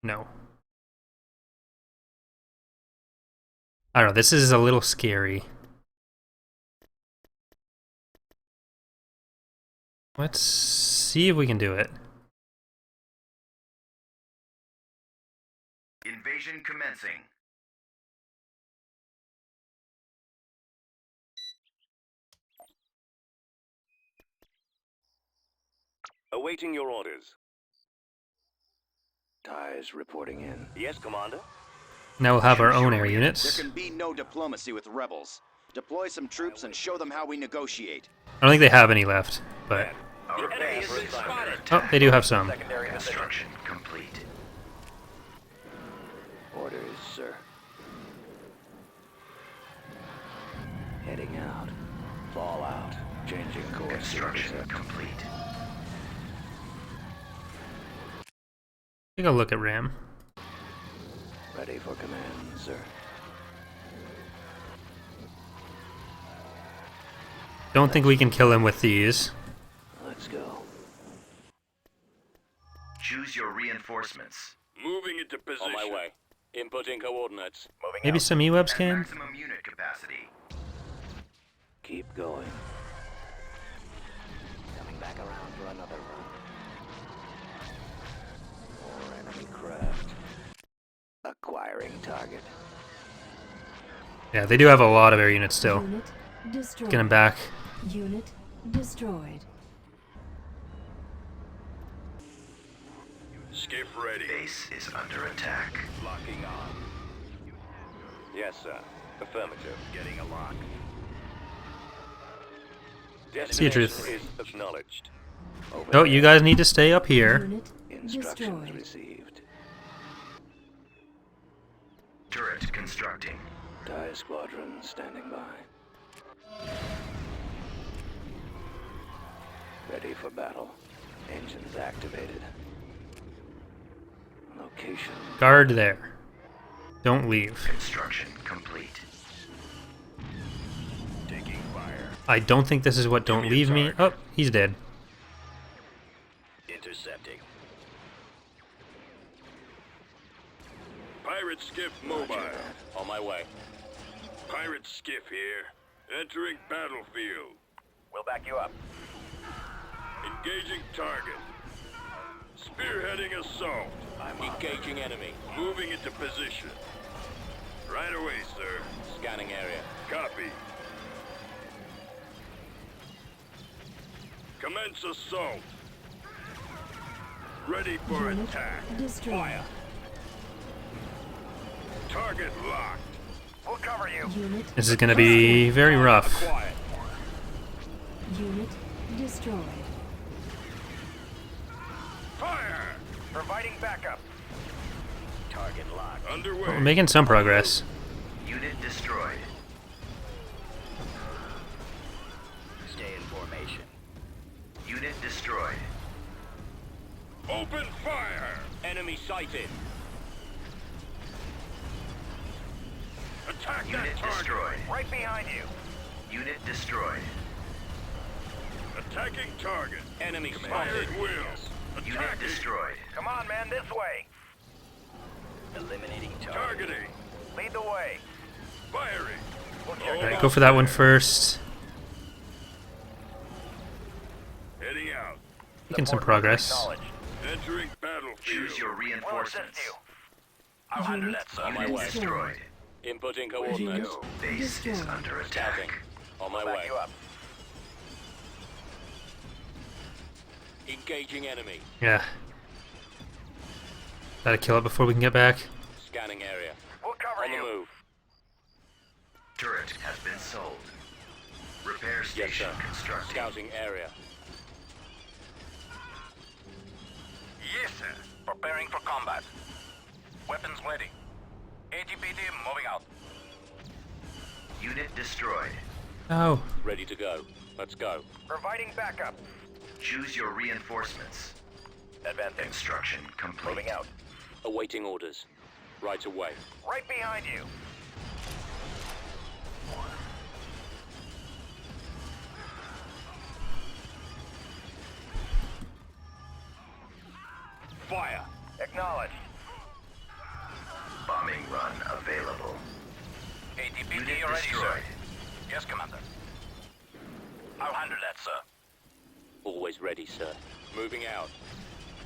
No. I don't know, this is a little scary. Let's see if we can do it. Invasion commencing. Awaiting your orders. TIEs reporting in. Yes, Commander. Now we'll have our own air There units. can be no diplomacy with rebels. Deploy some troops and show them how we negotiate. I don't think they have any left, but... Our The enemy base has been is under spotted. Oh, attack. they do have some. Secondary Construction complete. Orders, sir. Heading out. Fall out. Changing course. Construction complete. Take a look at RAM. Ready for command, sir. Don't think we can kill him with these. Let's go. Choose your reinforcements. Moving into position. On my way. Inputting coordinates. Moving Maybe out. some E-webs At can? maximum unit capacity. Keep going. Coming back around for another run. More enemy craft. Acquiring target. Yeah, they do have a lot of air units still. Unit destroyed. Get them back. Unit destroyed. Skiff ready. Base is under attack. Locking on. Yes, sir. Affirmative. Getting a lock. Seatrith. Is acknowledged. Over Oh, you guys need to stay up here. Unit Instructions destroyed. received. Turret constructing. TIE squadron standing by. Ready for battle. Engines activated. Location. Guard there. Don't leave. Construction complete. Taking fire. I don't think this is what don't Give me a leave me. Oh, target. he's dead. Intercepting. Pirate skiff mobile. On my way. Pirate skiff here. Entering battlefield. We'll back you up. Engaging target. Spearheading assault. Engaging enemy. Moving into position. Right away, sir. Scanning area. Copy. Commence assault. Ready for Unit attack. destroyed. Fire. Target locked. We'll cover you. Unit This is going to be very rough. Quiet. unit destroyed. Fire. Providing backup. Target locked. Underway. We're making some progress. Unit destroyed. Stay in formation. Unit destroyed. Open fire. Enemy sighted. Attack Unit that target. destroyed. Right behind you. Unit destroyed. Attacking target. Enemy Fire spotted. at will. Unit Attacking. destroyed. Come on, man, this way. Eliminating target. Targeting. Lead the way. Firing. We'll check Hold it Alright, out. go for that one first. Heading out. Making some Support progress. acknowledged. Entering battlefield. Choose your We'll assist reinforcements. you. I'll handle that, sir. On my Unit way. destroyed. Inputting Unit coordinates. Base is destroyed. under Scouting. attack. On my Back way. you up. Engaging enemy. Yeah. Gotta kill it before we can get back. Scanning area. We'll cover On the you. move. Turret has been sold. Repair Yes, station sir. constructing. Scouting area. Yes, sir. Preparing for combat. Weapons ready. ATPT moving out. Unit destroyed. Oh. Ready to go. Let's go. Providing backup. Choose your reinforcements. Advancing. Construction complete. Moving out. Awaiting orders. Right away. Right behind you. Fire. Acknowledged. Bombing run available. ATPT Unit ready, sir. destroyed. Yes, Commander. I'll handle that, sir. Always ready, sir. Moving out.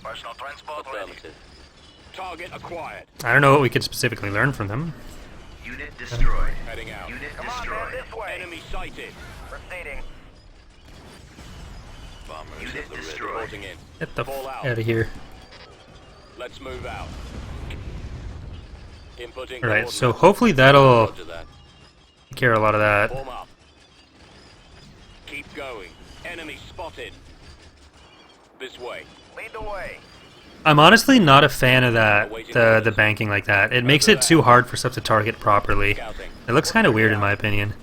Personal transport ready. Affirmative. Target acquired. I don't know what we could specifically learn from them. Unit destroyed. Heading out. Unit Come on, man, destroyed. this way. Enemy sighted. Proceeding. Bombers Unit at the ready. destroyed. Reporting in. Get the Fall f out. out of here. Let's move out. Inputting Alright, so coordinates. hopefully that'll Roger that. take care of a lot of that. Form up. Keep going. Enemy spotted. This way. Lead the way. I'm honestly not a fan of that, the banking like that. It makes it too hard for stuff to target properly. Scouting. It looks kind of weird in my opinion.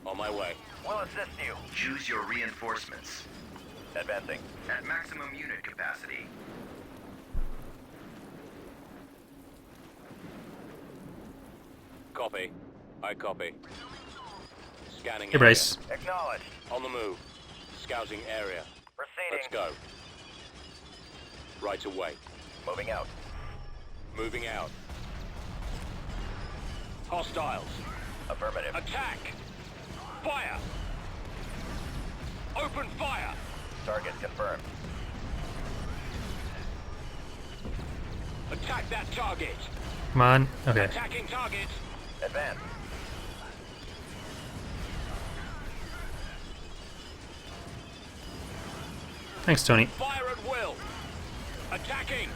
On my way. We'll assist you. Choose your reinforcements. Advancing. At maximum unit capacity. Copy. I copy. Scanning Hey, Bryce. Acknowledged. area. On the move. Scouting area. Proceeding. Let's go. Right away. Moving out. Moving out. Hostiles. Affirmative. Attack! Fire! Open fire! Target confirmed. Attack that target! Come on. Okay. Attacking target! Advance. Thanks, Tony. Fire at will! Attacking!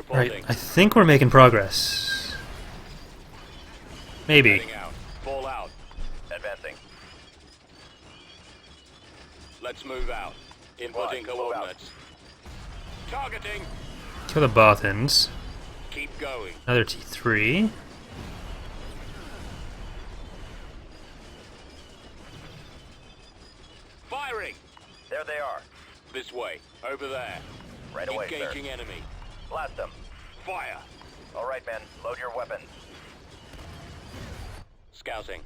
Alright, Reporting. I think we're making progress. Maybe. Heading out. Fall out. Advancing. Let's move out. Inputting Move out. coordinates. Targeting! Kill the Bothans. Keep going. Another T3. Firing! There they are. This way. Over there. Right away, sir. Engaging enemy. Blast them. Fire! All right, men. Load your weapons. Scouting.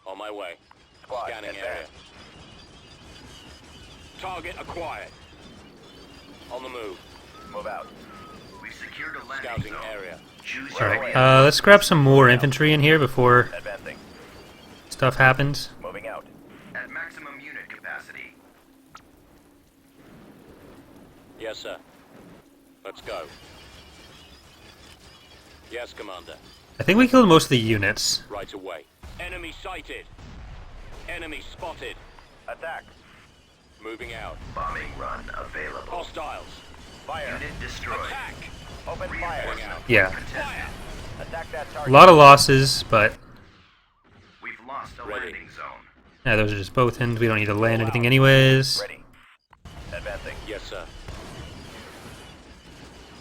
On my way. Squad, Scanning advance. area. Target acquired. On the move. Move out. We've secured a landing Scouting zone. area. Choose Right your away. Alright, let's grab some more infantry in here before Advancing. stuff happens. Moving out. at maximum unit capacity. Yes, sir. Let's go. Yes, Commander. I think we killed most of the units. Right away. Enemy sighted. Enemy spotted. Attack. Moving out. Bombing run available. Hostiles. Fire. Unit destroyed. Attack. Open fire. Going out. Yeah. Fire. Attack that A target. lot of losses, but We've lost a Ready. landing zone. yeah, those are just both ends. We don't need to land anything anyways. Ready. Advancing. Yes, sir.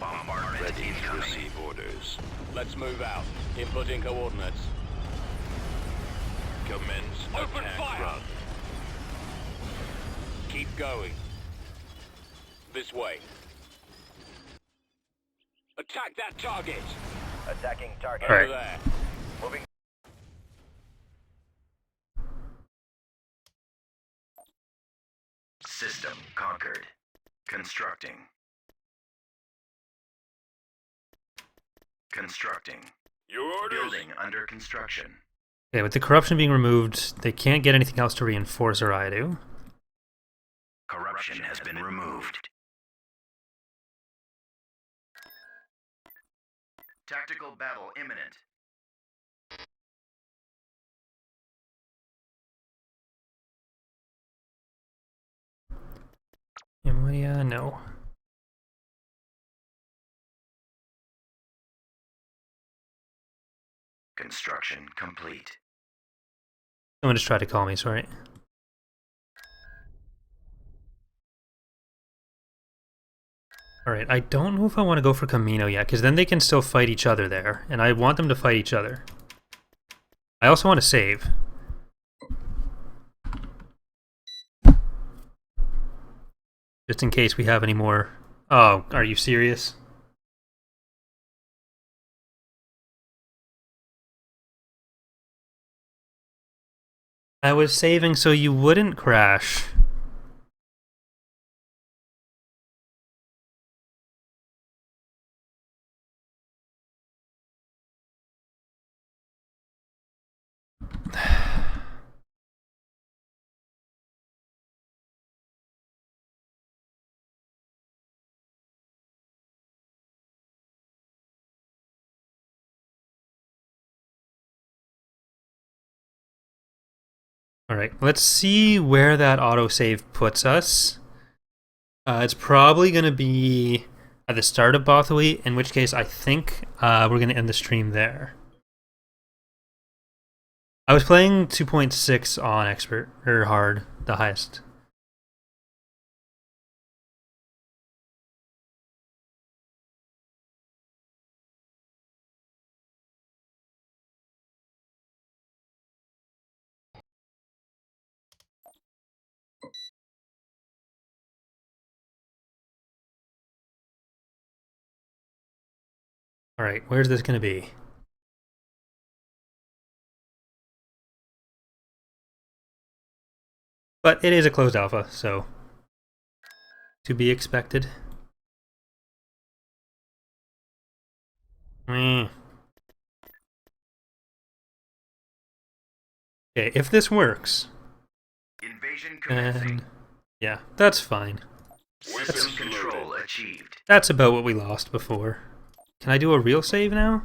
Bombardment Ready to incoming. receive orders. Let's move out. Inputting coordinates. Commence Open fire. Run. Keep going. This way. Attack that target. Attacking target. All right. Over there. Moving. System conquered. Constructing. Constructing. Your orders. Building under construction. Okay, with the corruption being removed, they can't get anything else to reinforce Ariadu. Corruption has been removed. Tactical battle imminent. Imoria, no. Construction complete. Someone just tried to call me, sorry. Alright, I don't know if I want to go for Camino yet, because then they can still fight each other there, and I want them to fight each other. I also want to save. Just in case we have any more... Oh, are you serious? I was saving so you wouldn't crash. Alright, let's see where that autosave puts us. It's probably going to be at the start of Bothaway, in which case I think we're going to end the stream there. I was playing 2.6 on Expert, or Hard, the highest. Alright, where's this going to be? But it is a closed alpha, so to be expected. Okay, if this works, Invasion commencing. then yeah, that's fine. System control achieved. That's about what we lost before. Can I do a real save now?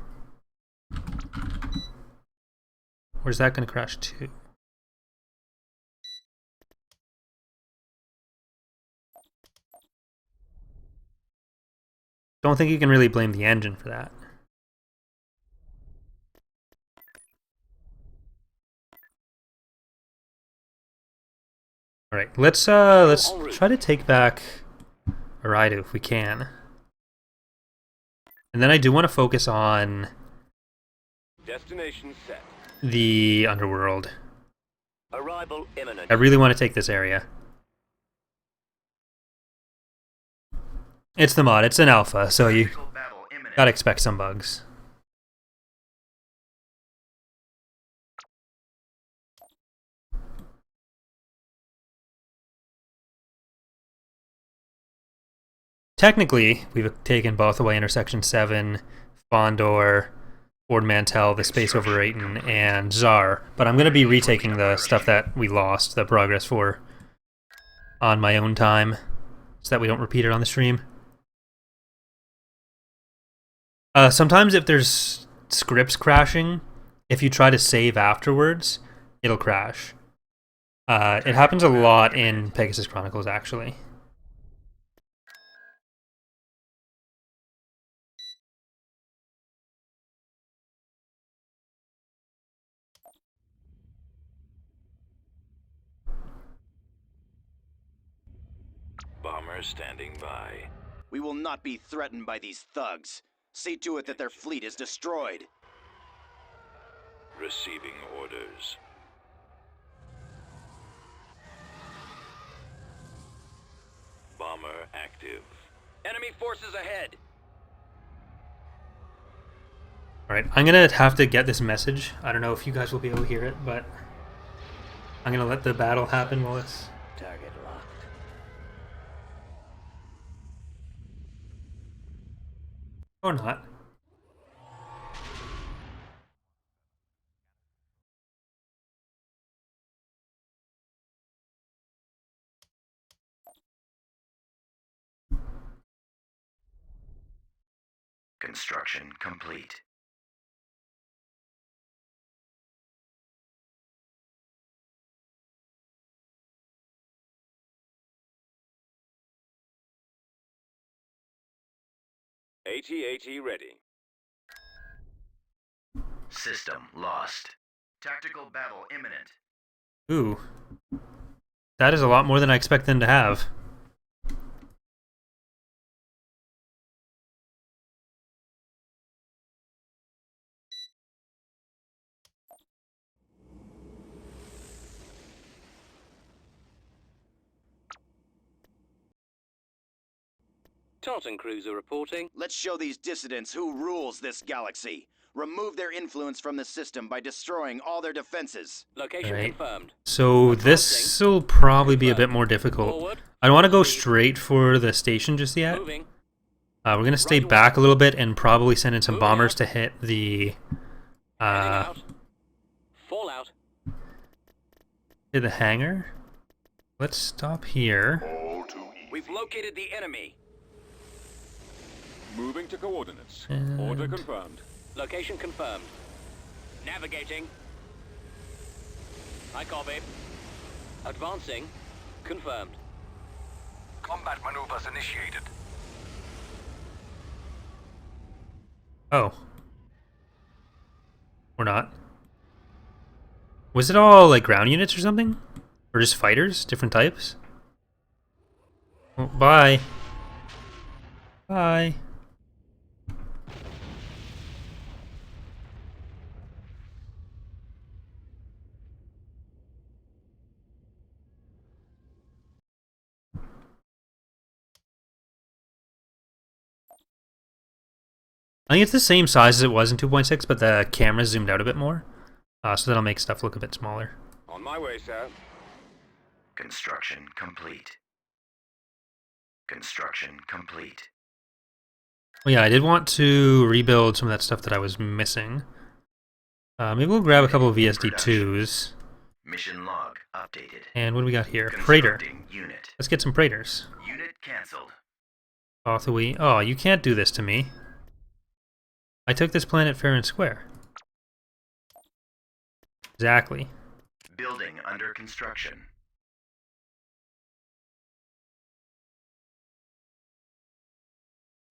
Or is that going to crash too? Don't think you can really blame the engine for that. All right, let's try to take back Arido if we can. And then I do want to focus on Destination set. the underworld. Arrival imminent. I really want to take this area. It's the mod, it's an alpha, so you Tactical battle imminent. gotta expect some bugs. Technically, we've taken both away Intersection 7, Fondor, Ord Mantell, the Space over Aiton, and Czar, but I'm going to be retaking the stuff that we lost, the progress for, on my own time, so that we don't repeat it on the stream. Sometimes if there's scripts crashing, if you try to save afterwards, it'll crash. It happens a lot in Pegasus Chronicles, actually. Bomber standing by. We will not be threatened by these thugs. See to it that their fleet is destroyed. Receiving orders. Bomber active. Enemy forces ahead. Alright, I'm gonna have to get this message. I don't know if you guys will be able to hear it, but I'm gonna let the battle happen while it's... Target locked. Or not. Construction complete. AT-AT ready. System lost. Tactical battle imminent. Ooh. That is a lot more than I expect them to have. Tartan cruiser reporting. Let's show these dissidents who rules this galaxy. Remove their influence from the system by destroying all their defenses. Location Right. confirmed. So this will probably be a bit more difficult. Forward. I don't want to go straight for the station just yet. Moving. We're going to stay back a little bit and probably send in some bombers to hit the... Heading out. Fallout. hit the hangar. Let's stop here. We've located the enemy. Moving to coordinates. And- Order confirmed. Location confirmed. Navigating. I copy. Advancing. Confirmed. Combat maneuvers initiated. Oh. Or not. Was it all like ground units or something? Or just fighters? Different types? Oh, bye. Bye. I think it's the same size as it was in 2.6, but the camera zoomed out a bit more. So that'll make stuff look a bit smaller. On my way, sir. Construction complete. Construction complete. Oh yeah, I did want to rebuild some of that stuff that I was missing. Maybe we'll grab a couple of VSD2s. Mission log updated. And what do we got here? Praetor. Constructing unit. Let's get some Praetors. Unit cancelled. Authawee. Oh, you can't do this to me. I took this planet fair and square. Exactly. Building under construction.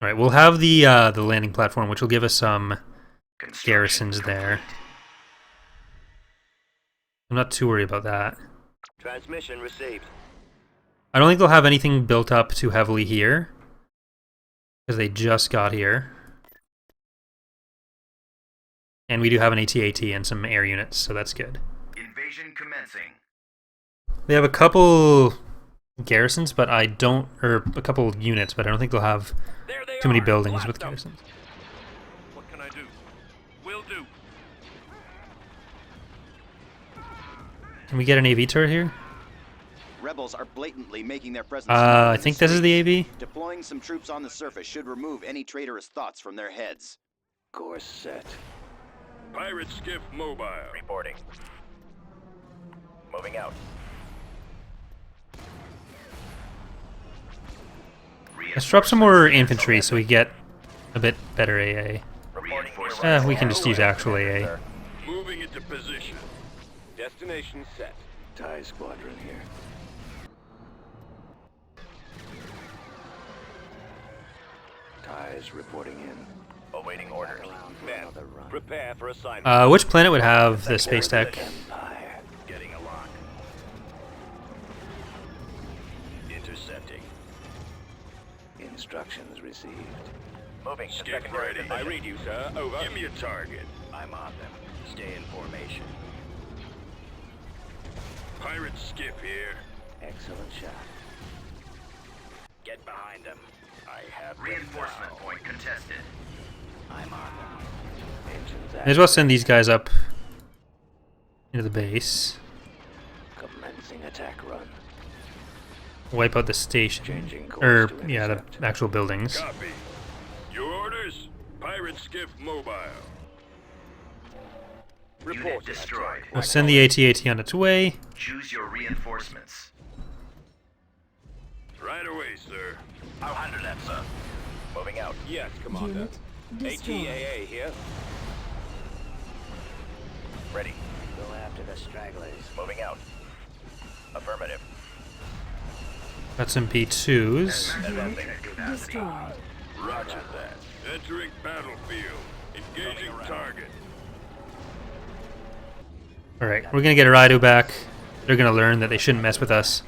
All right, we'll have the landing platform, which will give us some garrisons there. I'm not too worried about that. Transmission received. I don't think they'll have anything built up too heavily here, because they just got here. And we do have an AT-AT and some air units, so that's good. Invasion commencing. They have a couple garrisons, but I don't, or a couple units, but I don't think they'll have too many buildings with garrisons. What can I do? Will do. Can we get an AV turret here? Rebels are blatantly making their presence. I think this is the AV. Deploying some troops on the surface should remove any traitorous thoughts from their heads. Course set. Pirate skiff mobile. Reporting. Moving out. Let's drop some more infantry so we get a bit better AA. Reporting here. We can just use actual AA. Sir. Moving into position. Destination set. TIE squadron here. TIEs reporting in. Awaiting orders. Men, prepare for assignment. Which planet would have the space tech? Empire. Getting a lock. Intercepting. Instructions received. Moving to Skiff secondary ready. I position. read you, sir. Over. Give me a target. I'm on them. Stay in formation. Pirate skiff here. Excellent shot. Get behind them. I have them Reinforcement now. point contested. I'm on them. Engines May as well send these guys up into the base. commencing attack run. Wipe out the station. Changing course Or, to yeah, the intercept. actual buildings. Copy. Your orders? Pirate skiff mobile. Unit Report. destroyed. We'll send the AT-AT on its way. Choose your reinforcements. Right away, sir. I'll handle that, sir. Moving out. Yes, Commander. Unit destroyed. ATAA here. Ready. Go after the stragglers. Moving out. Affirmative. Got some P2s. Unit destroyed. Roger that. Entering battlefield. Engaging target. Alright, we're gonna get Raidu back. They're gonna learn that they shouldn't mess with us.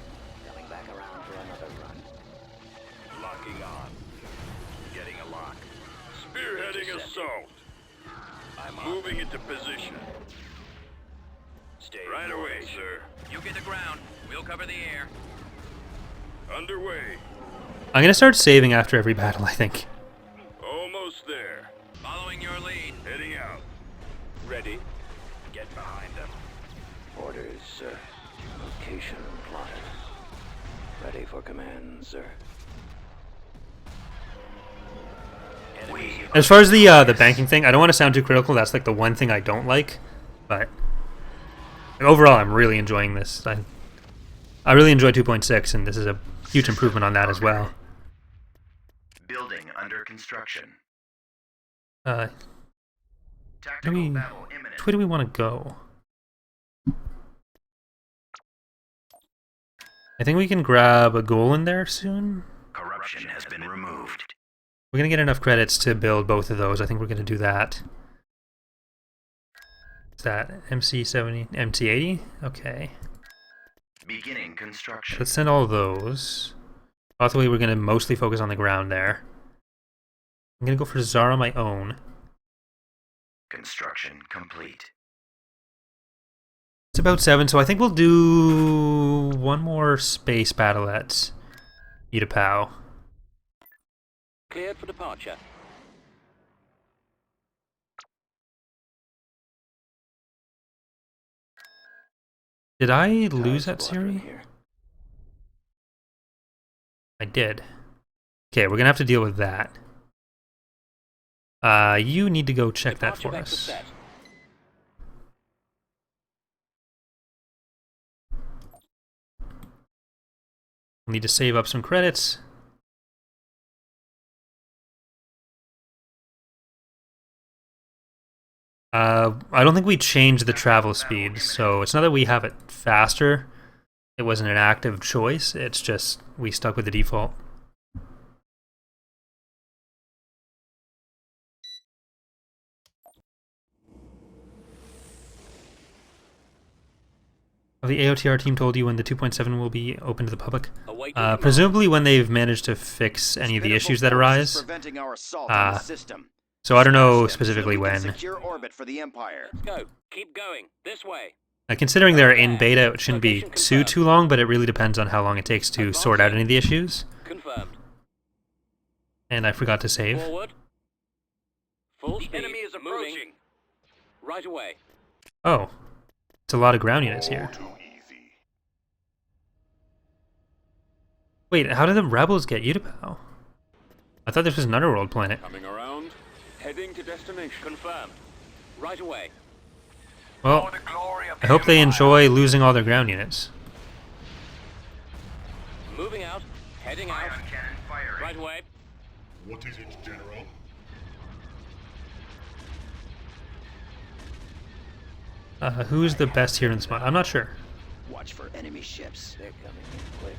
Coming back around for another run. Locking on. Getting a lock. Spearheading assault. I'm Moving into position. Stay Right away, sir. You get the ground. We'll cover the air. Underway. I'm gonna start saving after every battle, I think. Almost there. Following your lead. Heading out. Ready. Get behind them. Orders, sir. Location plotted. Ready for command, sir. As far as the banking thing, I don't want to sound too critical. That's like the one thing I don't like. But overall, I'm really enjoying this. I really enjoy 2.6, and this is a huge improvement on that as well. Building under construction. Where Tactical do we, battle imminent. which way do we want to go? I think we can grab a goal in there soon. Corruption has been removed. We're going to get enough credits to build both of those. I think we're going to do that. Is that MC70, MT80? Okay. Beginning construction. Let's send all those. Ultimately, we're going to mostly focus on the ground there. I'm going to go for Zara on my own. Construction complete. It's about 7, so I think we'll do one more space battle at Utapau. Cleared for departure. Did I TIE lose that squadron series? here. I did. Okay, we're going to have to deal with that. You need to go check that Departure for vector us. set. We'll need to save up some credits. I don't think we changed the travel speed, so it's not that we have it faster. It wasn't an active choice, it's just we stuck with the default. The AOTR team told you when the 2.7 will be open to the public. Presumably when they've managed to fix any of the issues that arise. Preventing our assault on the system. So I don't know Dispatch them specifically so we can when. secure orbit for the Empire. Let's go. Keep going. This way. Considering they're in beta, it shouldn't be too long, but it really depends on how long it takes to sort out any of the issues. Confirmed. And I forgot to save. Forward. Full The speed. enemy is Moving. approaching. Right away. Oh, it's a lot of ground units here. Too easy. Wait, how did the rebels get Utapau? I thought this was an underworld planet. Coming around. Heading to destination. Confirmed. Right away. Well, For the glory of I hope the they Empire. enjoy losing all their ground units. Moving out. Heading out. Ion cannon firing. Right away. What is it, General? Who's the best here in this mod? I'm not sure. Watch for enemy ships. They're coming in quick.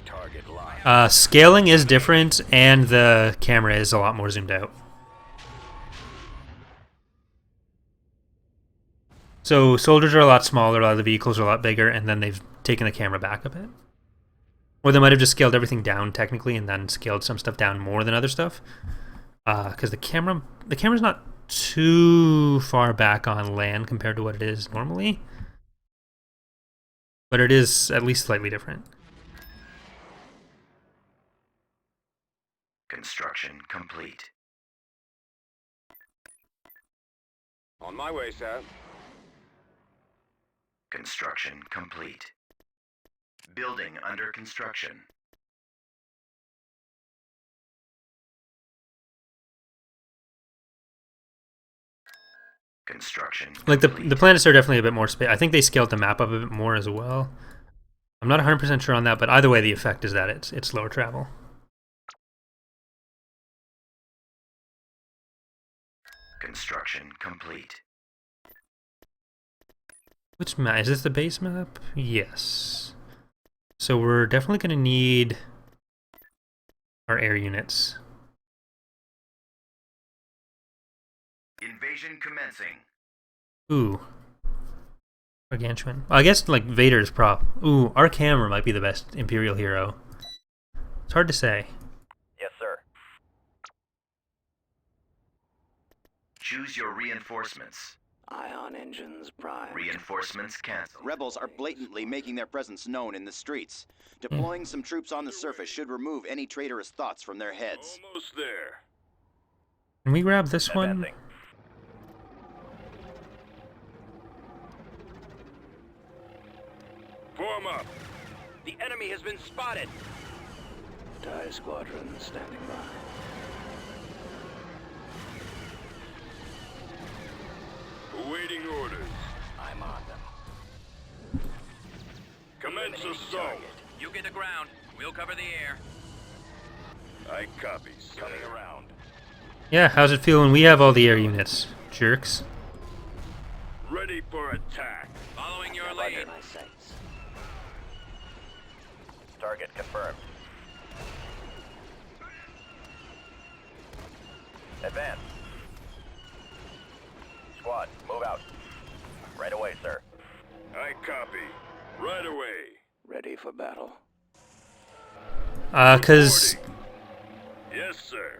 Target locked. Scaling is different, and the camera is a lot more zoomed out. So soldiers are a lot smaller, a lot of the vehicles are a lot bigger, and then they've taken the camera back a bit. Or they might have just scaled everything down technically, and then scaled some stuff down more than other stuff. Because the camera's not too far back on land compared to what it is normally. But it is at least slightly different. Construction complete. On my way, sir. Construction complete. Building under construction. Construction. Like complete. the planets are definitely a bit more space. I think they scaled the map up a bit more as well. I'm not 100% sure on that, but either way, the effect is that it's slower travel. Construction complete. Which map? Is this the base map? Yes. So we're definitely going to need our air units. Invasion commencing. Ooh. Gargantuan. I guess like Vader's prop. Ooh, our camera might be the best Imperial hero. It's hard to say. Yes, sir. Choose your reinforcements. Ion engines prime. Reinforcements cancelled. Rebels are blatantly making their presence known in the streets. Deploying some troops on the surface should remove any traitorous thoughts from their heads. Almost there. Can we grab this one? Advancing. Form up. The enemy has been spotted. TIE squadron standing by. Awaiting orders. I'm on them. Commence Enemy assault. target. You get the ground. We'll cover the air. I copy, sir. Coming around. Yeah, how's it feel when we have all the air units? Jerks. Ready for attack. Following your Under lead. my sights. Target confirmed. Advance. Squad, move out. Right away, sir. I copy. Right away. Ready for battle. Because Yes, sir.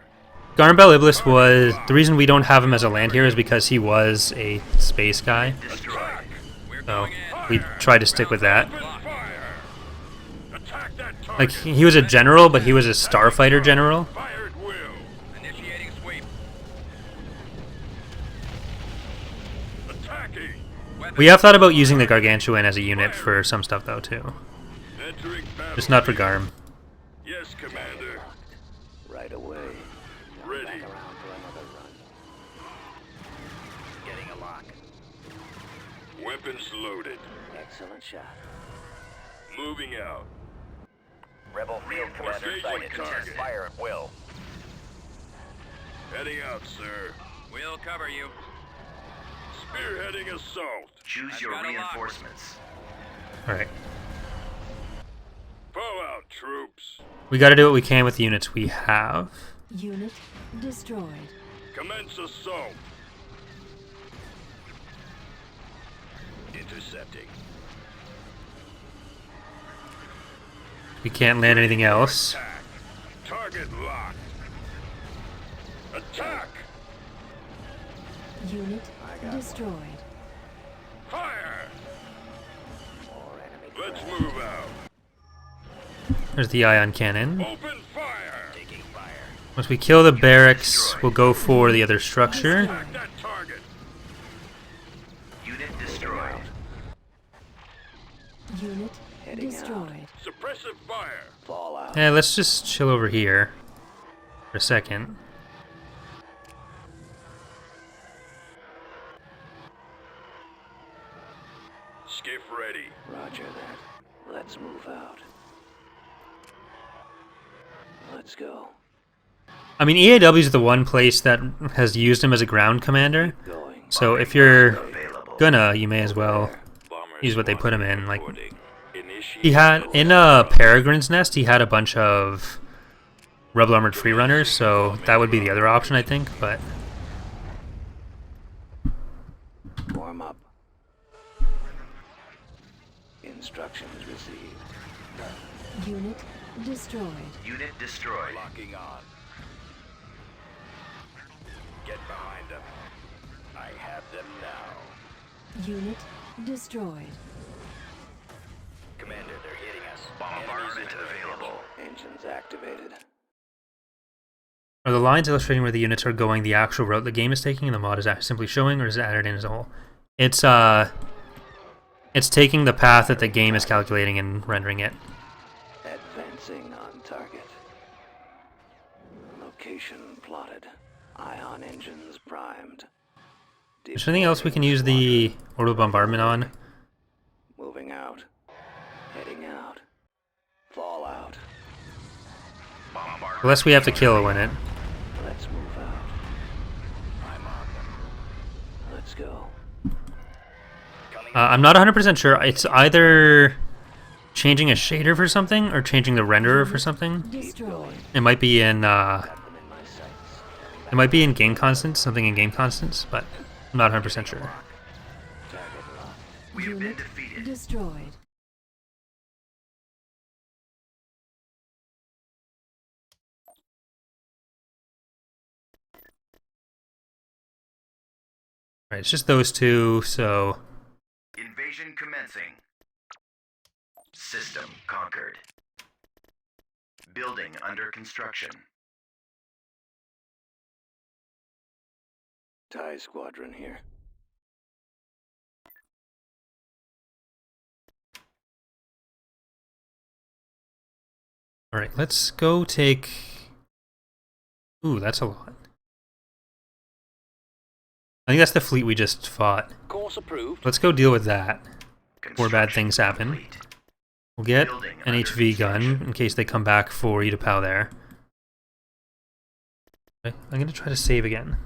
Garmbel Iblis was... The reason we don't have him as a land hero is because he was a space guy. Attack. We're So going in. we try to stick with that. Open fire. Attack that target. Like, he was a general, but he was a starfighter general. Fire at will. Initiating sweep. Attacking. We have thought about using the Gargantuan as a unit for some stuff, though, too. Entering battle. Just not for Garm. Yes, Commander. Right away. Ready. Back around for another run. Getting a lock. Weapons loaded. Excellent shot. Moving out. Rebel field commander Engage sighted. on target. Fire at will. Heading out, sir. We'll cover you. Spearheading assault. Choose your reinforcements. All right. Fall out, troops. We got to do what we can with the units we have. Unit destroyed. Commence assault. Intercepting. We can't land anything else. Attack. Target locked. Attack. Unit destroyed. Fire. More enemy. Let's move out. There's the ion cannon. Open fire. Taking fire. Once we kill the barracks, we'll go for the other structure. Attack that target. Unit destroyed. Unit Heading destroyed. Suppressive fire. Fallout. Yeah, let's just chill over here for a second. Skiff ready. Roger that. Let's move out. Let's go. I mean, EAW is the one place that has used him as a ground commander. Going. So if you're Available. gonna, you may as well Bombers use what they put him in. Like reporting. Initiate he had in Peregrine's Nest, he had a bunch of Rebel Armored Free Runners, so that would be the other option, I think. But Warm up. Instructions received. Unit destroyed. Unit destroyed. Locking on. Get behind them. I have them now. Unit destroyed. Commander, they're hitting us. Bombardment available. Engines activated. are the lines illustrating where the units are going the actual route the game is taking, and the mod is simply showing, or is it added in as a whole? It's taking the path that the game is calculating and rendering it. Advancing on target. Location plotted. Ion engines primed. Is there anything else we can use the orbital bombardment on? Moving out. Heading out. Fallout. Unless we have to kill in it. Let's move out. I'm on them. Let's go. I'm not 100% sure. It's either changing a shader for something or changing the renderer for something. Destroyed. It might be in Got them in my sights. it might be in game constants, something in game constants, but I'm not 100% sure. Target locked. We have been Unit defeated. destroyed. Right, it's just those two, so Invasion commencing. System conquered. Building under construction. TIE squadron here. alright, let's go take... Ooh, that's a lot. I think that's the fleet we just fought. Course approved. Let's go deal with that. Before bad Construction things happen. complete. We'll get Building an under HV gun construction. in case they come back for you to pow there. Okay, I'm gonna try to save again.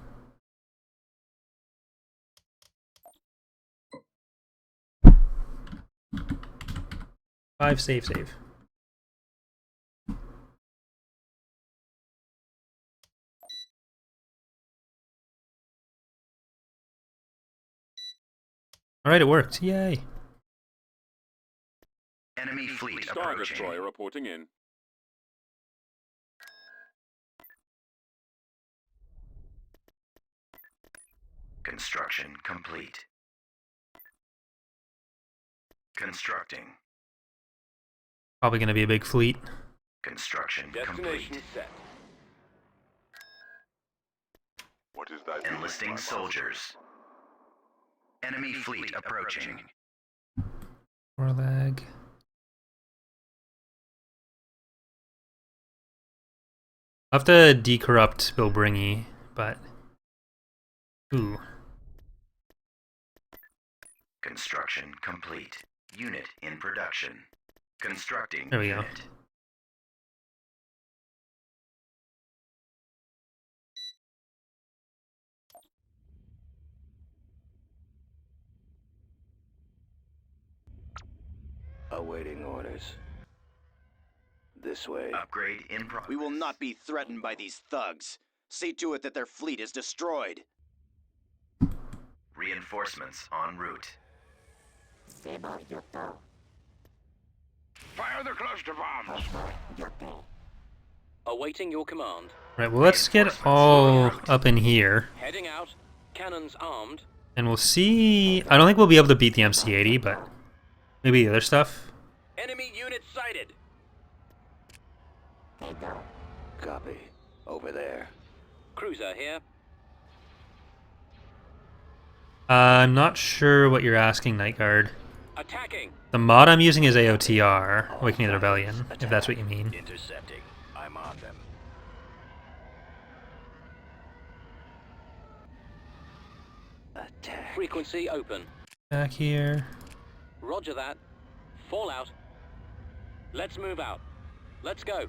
Save. Alright, it worked. Yay. Enemy fleet Star approaching. Destroyer reporting in. Construction complete. Constructing. Probably gonna be a big fleet. Construction Destination complete. set. What is that? Enlisting soldiers. Enemy fleet approaching. More lag. I'll have to decorrupt Bilbringy, but... Ooh. Construction complete. Unit in production. Constructing There we go. unit. Awaiting orders. This way. Upgrade in progress. We will not be threatened by these thugs. See to it that their fleet is destroyed. Reinforcements en route. Fire the cluster bombs. Awaiting your command. Right, well, let's get all up in here. Heading out. Cannons armed. And we'll see... I don't think we'll be able to beat the MC-80, but maybe the other stuff. Enemy unit sighted. Copy. Over there. Cruiser here. I'm not sure what you're asking, Night Guard. Attacking. The mod I'm using is AOTR, Awakening of the Rebellion, if that's what you mean. Intercepting. I'm on them. Attack. Frequency open. Back here. Roger that. Fallout. Let's move out. Let's go.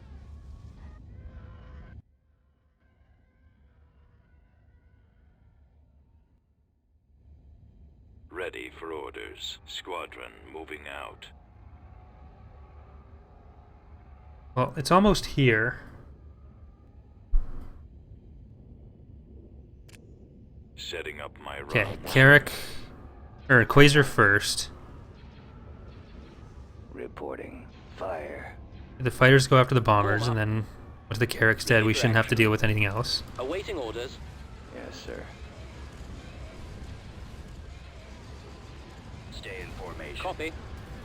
Ready for orders. Squadron moving out. Well, it's almost here. Setting up my run. Okay, Carrick... or Quasar first. Reporting. Fire. The fighters go after the bombers, and then once the Carrick's dead, we shouldn't have to deal with anything else. Awaiting orders. Yes, sir. Stay in formation. Copy.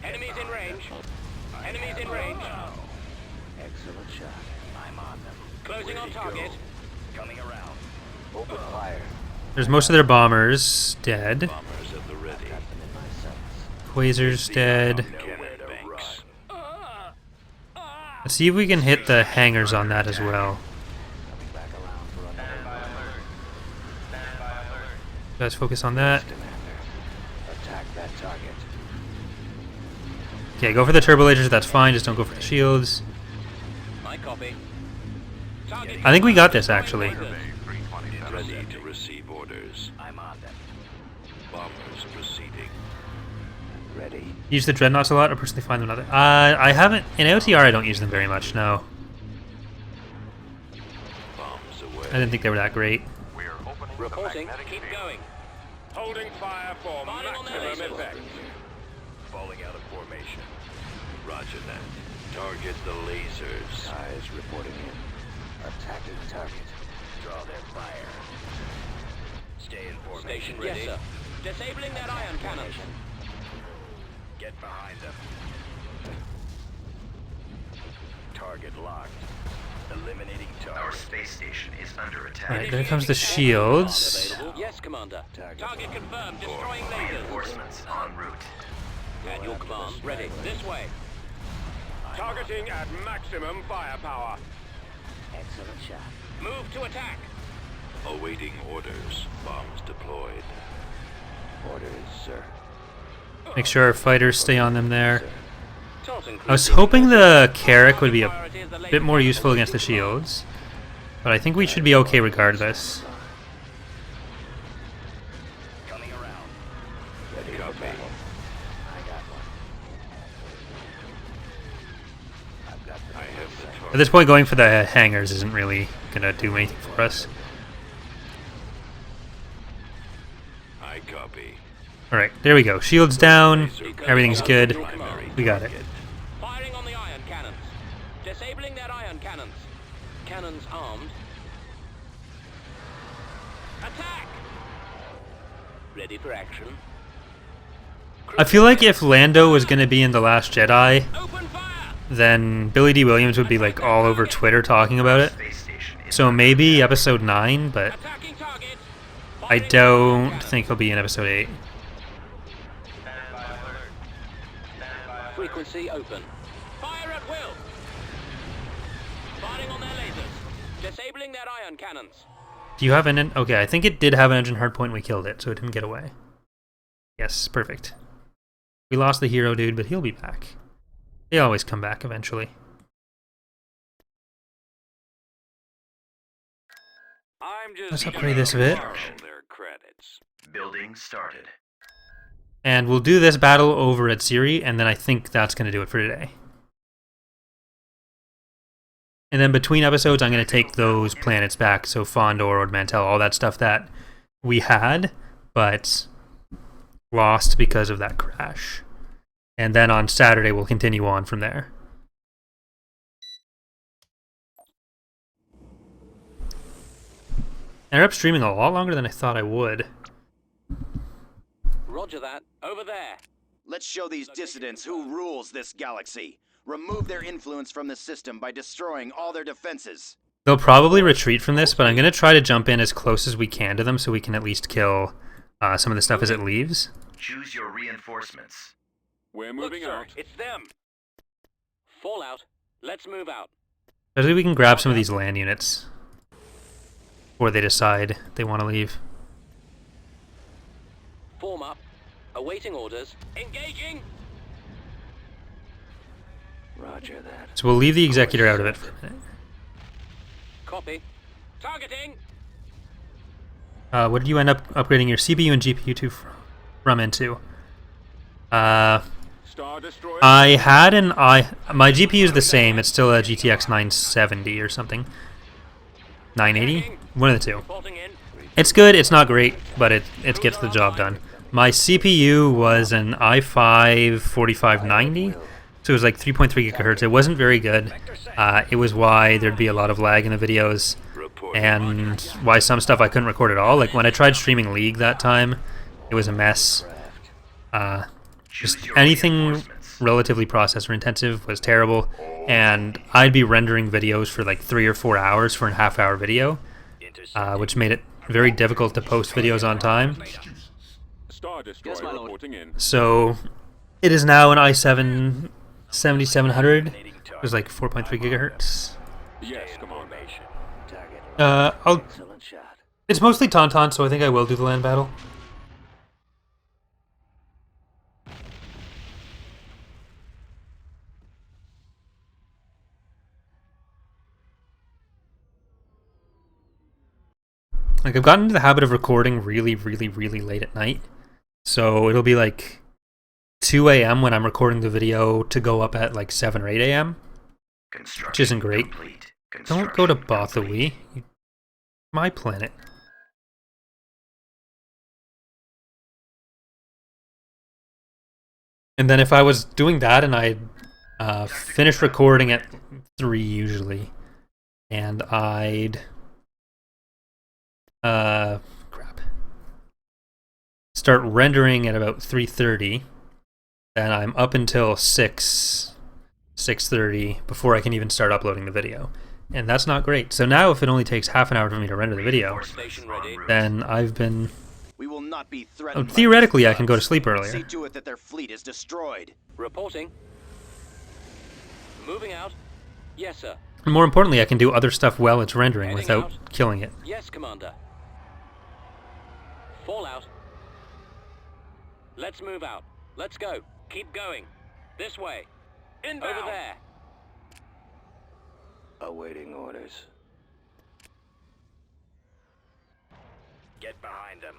Enemies in range. Enemies in range. Excellent shot. I'm on them. Closing on target. Coming around. Open fire. There's most of their bombers dead. Bombers at the ready. Got them in my sights. Quasar's dead. Cannon banks. Let's see if we can hit the hangars on that as well. Coming back around for another. Let's focus on that. Commander. Attack that target. Okay, go for the turbo lasers, that's fine, just don't go for the shields. I copy. Target. I think we got this, actually. Ready to receive orders. I'm on them. Bombers proceeding. Ready. Use the dreadnoughts a lot, or personally find them not. I haven't in OTR. I don't use them very much. No, Bombs away. I didn't think they were that great. We're opening Reporting. Keep going. Holding fire for Firing on their maximum lasers. effect. Falling out of formation. Roger that. Target the lasers. Eyes reporting in. Attacking target. Draw their fire. Stay in formation. Station ready. Yes, sir. Disabling that ion cannon. Get behind them. Target locked. Eliminating target. Our space station is under attack. Alright, there comes the shields. Available. Yes, Commander. Target confirmed. Destroying lasers. Reinforcements en route. At your command. Ready. This way. Targeting at maximum firepower. Excellent shot. Move to attack. Awaiting orders. Bombs deployed. Orders, sir. Make sure our fighters stay on them there. Tossing I was hoping the Carrick would be a bit more useful against the shields, but I think we should be okay regardless. Coming around. Ready Copy. for battle. I got one. I've got the I have the At target. this point, going for the hangars isn't really gonna do anything for us. I copy. Alright, there we go. Shields down. Everything's good. We got it. Firing on the ion cannons. Disabling their ion cannons. Cannons armed. Attack! Ready for action. I feel like if Lando was gonna be in The Last Jedi, Open fire! then Billy D. Williams would be like all over Twitter talking about it. Space station is So maybe episode 9, but Attacking target. I don't think he'll be in episode 8. Frequency open. Fire at will. Firing on their lasers. Disabling their ion cannons. Do you have an... Okay, I think it did have an engine hardpoint and we killed it, so it didn't get away. Yes, perfect. We lost the hero dude, but he'll be back. They always come back eventually. I'm just Let's upgrade this a bit. Their credits. Building started. And we'll do this battle over at Siri, and then I think that's going to do it for today. And then between episodes, I'm going to take those planets back, so Fondor, Ord Mantell, all that stuff that we had, but lost because of that crash. And then on Saturday, we'll continue on from there. I ended up streaming a lot longer than I thought I would. Roger that. Over there. Let's show these dissidents who rules this galaxy. Remove their influence from the system by destroying all their defenses. They'll probably retreat from this, but I'm going to try to jump in as close as we can to them so we can at least kill some of the stuff as it leaves. Choose your reinforcements. We're Look, moving sir, out. it's them. Fallout. Let's move out. Especially we can grab some of these land units before they decide they want to leave. Form up. Awaiting orders. Engaging. Roger that. So we'll leave the Executor out of it for a minute. Copy. Targeting. What did you end up upgrading your CPU and GPU to from into? Star Destroyer. I had my GPU is the same. It's still a GTX 970 or something. 980? One of the two. Reporting in. It's good. It's not great, but it gets the job done. My CPU was an i5 4590, so it was like 3.3 gigahertz. It wasn't very good. It was why there'd be a lot of lag in the videos, and why some stuff I couldn't record at all. Like when I tried streaming League that time, it was a mess. Just anything relatively processor intensive was terrible, and I'd be rendering videos for like 3 or 4 hours for a half-hour video, which made it very difficult to post videos on time. Star Destroyer Yes, my lord. reporting in. So it is now an i7 7700. It was like 4.3 gigahertz. Yes, Commander. Target. Excellent shot. It's mostly Tauntaun, so I think I will do the land battle. Like, I've gotten into the habit of recording really, really, really late at night. So it'll be like 2 a.m. when I'm recording the video to go up at like 7 or 8 a.m. Which isn't great. Don't go to Bothawi. My planet. And then if I was doing that and I'd finish recording at 3 usually, and I'd crap. Start rendering at about 3:30, then I'm up until 6:30 before I can even start uploading the video. And that's not great. So now if it only takes half an hour for me to render the video, Station ready. then I've been... We will not be threatened. by theoretically, these I can go to thugs. sleep earlier. See to it that their fleet is destroyed. Reporting. Moving out. Yes, sir. And more importantly, I can do other stuff while it's rendering Heading without out. killing it. Yes, Commander. Fallout. Let's move out. Let's go. Keep going. This way. Inbound. Over there. Awaiting orders. Get behind them.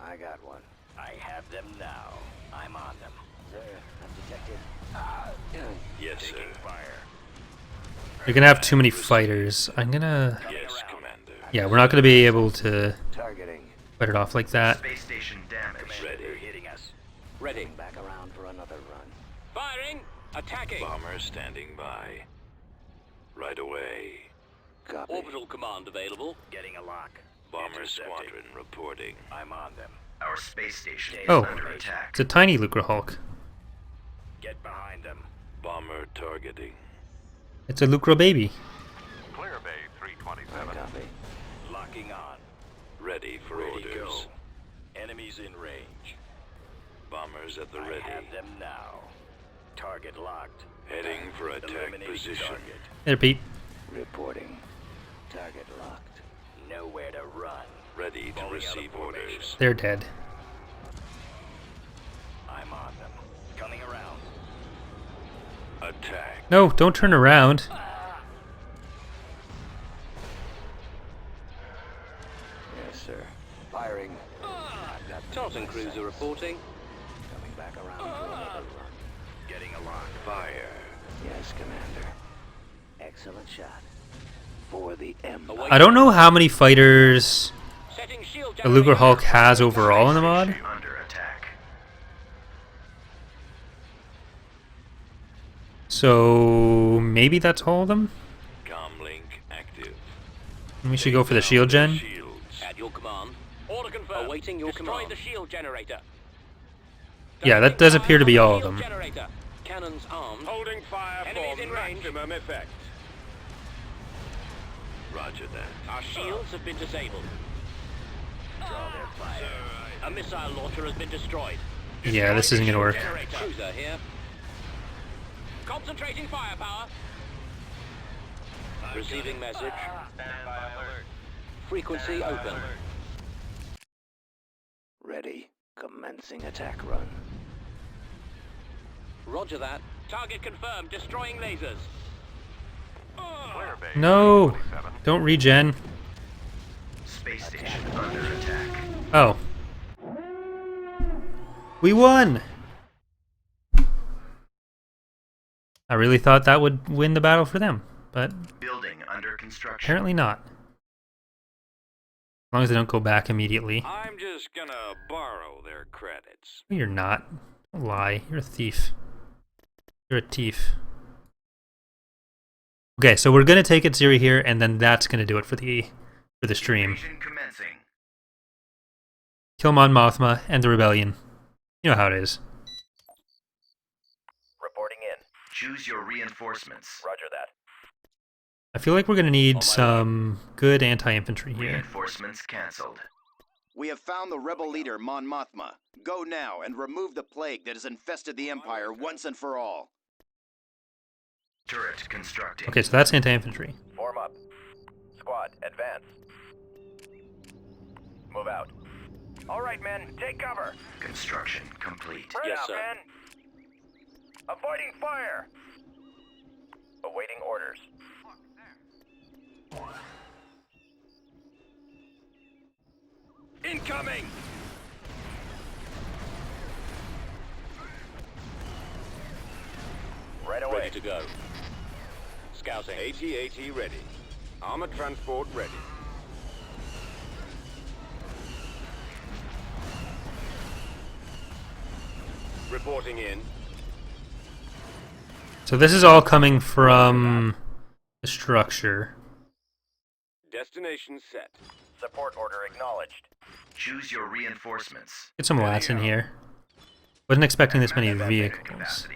I got one. I have them now. I'm on them. Sir, I'm detected. Yes, taking fire. You're gonna have too many fighters. I'm gonna... Yes, Commander. Yeah, we're not gonna be able to Targeting. fight it off like that. Space station damaged. Commander, they're hitting us. Ready. Back around for another run. Firing. Attacking. Bomber standing by. Right away. Copy. Orbital command available. Getting a lock. Bomber squadron reporting. I'm on them. Our space station is Oh, under attack. it's a tiny Lucre Hulk. Get behind them. Bomber targeting. It's a Lucre baby. Clear Bay 327. Copy. Locking on. Ready for orders. Enemies in range. Bombers at the ready. I have them now. Target locked. Heading for attack position. There, Pete. Reporting. Target locked. Nowhere to run. Ready to receive orders. They're dead. I'm on them. Coming around. Attack. No, don't turn around. Yes, sir. Firing. Tartan cruiser reporting. Coming back around for another run. Getting a lock. Fire. Yes, Commander. Excellent shot. For the Empire. I don't know how many fighters Setting shield the Luger generator. Hulk has overall in the mod. Under attack. So maybe that's all of them? Comlink active. We should go for the shield gen. Shields. At your command. Order confirmed. Awaiting your command. Destroy the shield generator. Yeah, that does appear to be all of them. Generator. Cannons armed. Holding fire Enemies for in range. maximum effect. Roger that. Our shields have been disabled. Draw their fire. A missile launcher has been destroyed. Yeah, this isn't gonna work. Generator. Cruiser here. Concentrating firepower. Receiving message. Frequency open. Ready. Commencing attack run. Roger that. Target confirmed. Destroying lasers. No! Don't regen. Space station under attack. Oh. We won! I really thought that would win the battle for them, but Building under construction. apparently not. As long as they don't go back immediately. I'm just gonna borrow their credits. No, you're not. Don't lie. You're a thief. You're a thief. Okay, so we're gonna take it Ziri here, and then that's gonna do it for the stream. Invasion commencing. Kill Mon Mothma and the rebellion. You know how it is. Reporting in. Choose your reinforcements. Roger that. I feel like we're gonna need some good anti-infantry here. Reinforcements cancelled. We have found the rebel leader, Mon Mothma. Go now and remove the plague that has infested the Empire once and for all. Turret constructing. Okay, so that's anti-infantry. Form up. Squad, advance. Move out. All right, men, take cover. Construction complete. Yes, sir. Avoiding fire. Awaiting orders. Incoming! Right Ready to go. Scouting. AT-AT ready. Armored transport ready. Reporting in. So this is all coming from the structure. Destination set. Support order acknowledged. Choose your reinforcements. Get some lats in here. Wasn't expecting this many vehicles.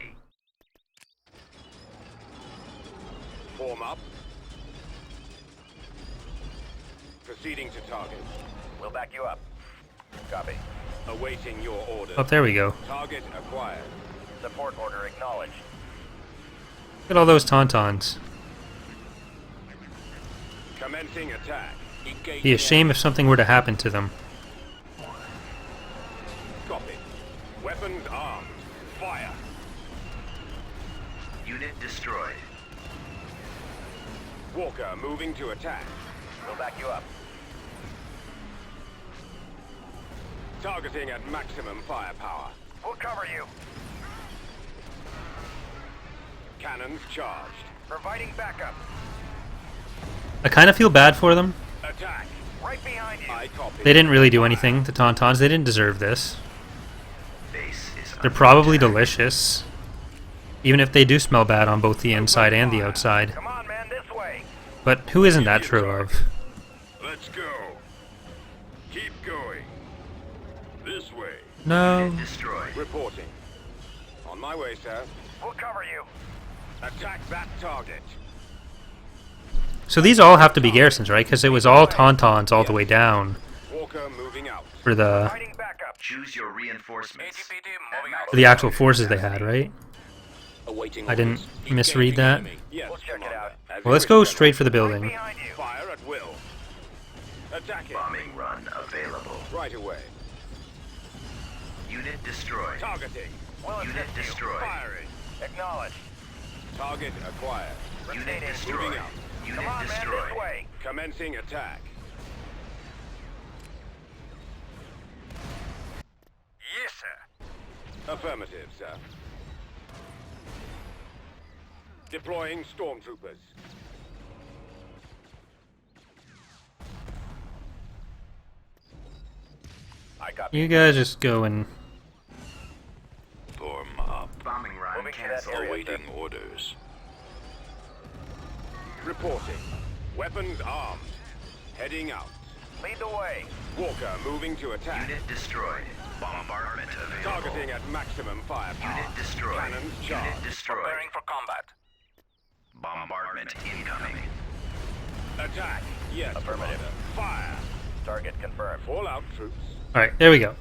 Form up. Proceeding to target. We'll back you up. Copy. Awaiting your order. Oh, there we go. Target acquired. Support order acknowledged. Look at all those tauntauns. Commencing attack. Be a shame if something were to happen to them. Copy. Weapons armed. Fire. Unit destroyed. Walker moving to attack. We'll back you up. Targeting at maximum firepower. We'll cover you. Cannons charged. Providing backup. I kind of feel bad for them. Attack. Right behind you. I copy. They didn't really do anything, the tauntauns. They didn't deserve this. Base is They're under probably attack. delicious. Even if they do smell bad on both the inside and the outside. Come on, man, this way. But who isn't that true of? Let's go. Keep going. This way. No. Unit destroyed. Reporting. On my way, sir. We'll cover you. Attack that target. So these all have to be garrisons, right? Because it was all tauntauns all the way down Walker moving out. for the Fighting backup. Choose your reinforcements. for the actual forces they had, right? Awaiting I didn't orders. misread that. Yes. We'll check it out. As Well, let's you go wish, straight for the Right building. behind you. Fire at will. Attacking. Bombing run available. Right away. Unit destroyed. Targeting. Unit destroyed. Firing. Acknowledged. Target acquired. Unit destroyed. Moving out. Unit Come on, man, destroyed. this way. Commencing attack. Yes, sir. Affirmative, sir. Deploying stormtroopers. I got You guys just go and Form up. Bombing run Moving to that canceled. area. Awaiting orders. Reporting. Weapons armed. Heading out. Lead the way. Walker moving to attack. Unit destroyed. Bombardment available. Targeting at maximum firepower. Unit destroyed. Cannons charged. Unit destroyed. Preparing for combat. Bombardment incoming. Attack. Yes, Affirmative. Commander. Fire. Target confirmed. Fall out, troops. alright, there we go.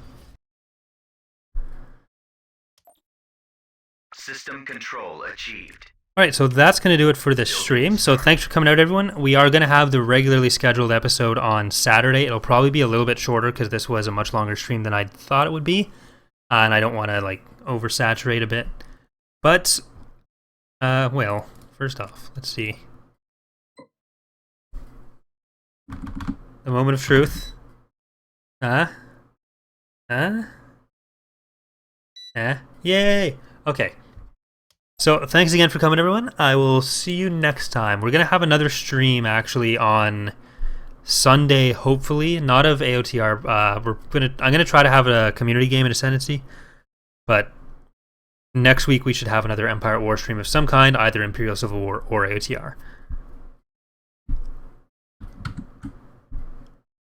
System control achieved. Alright, so that's going to do it for this stream. So thanks for coming out, everyone. We are going to have the regularly scheduled episode on Saturday. It'll probably be a little bit shorter because this was a much longer stream than I thought it would be. And I don't want to, like, oversaturate a bit. But, well, first off, let's see. The moment of truth. Yay! Okay. So, thanks again for coming, everyone. I will see you next time. We're going to have another stream, actually, on Sunday, hopefully. Not of AOTR. I'm going to try to have a community game in Ascendancy. But next week, we should have another Empire at War stream of some kind, either Imperial Civil War or AOTR.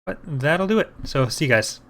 But that'll do it. So, see you guys.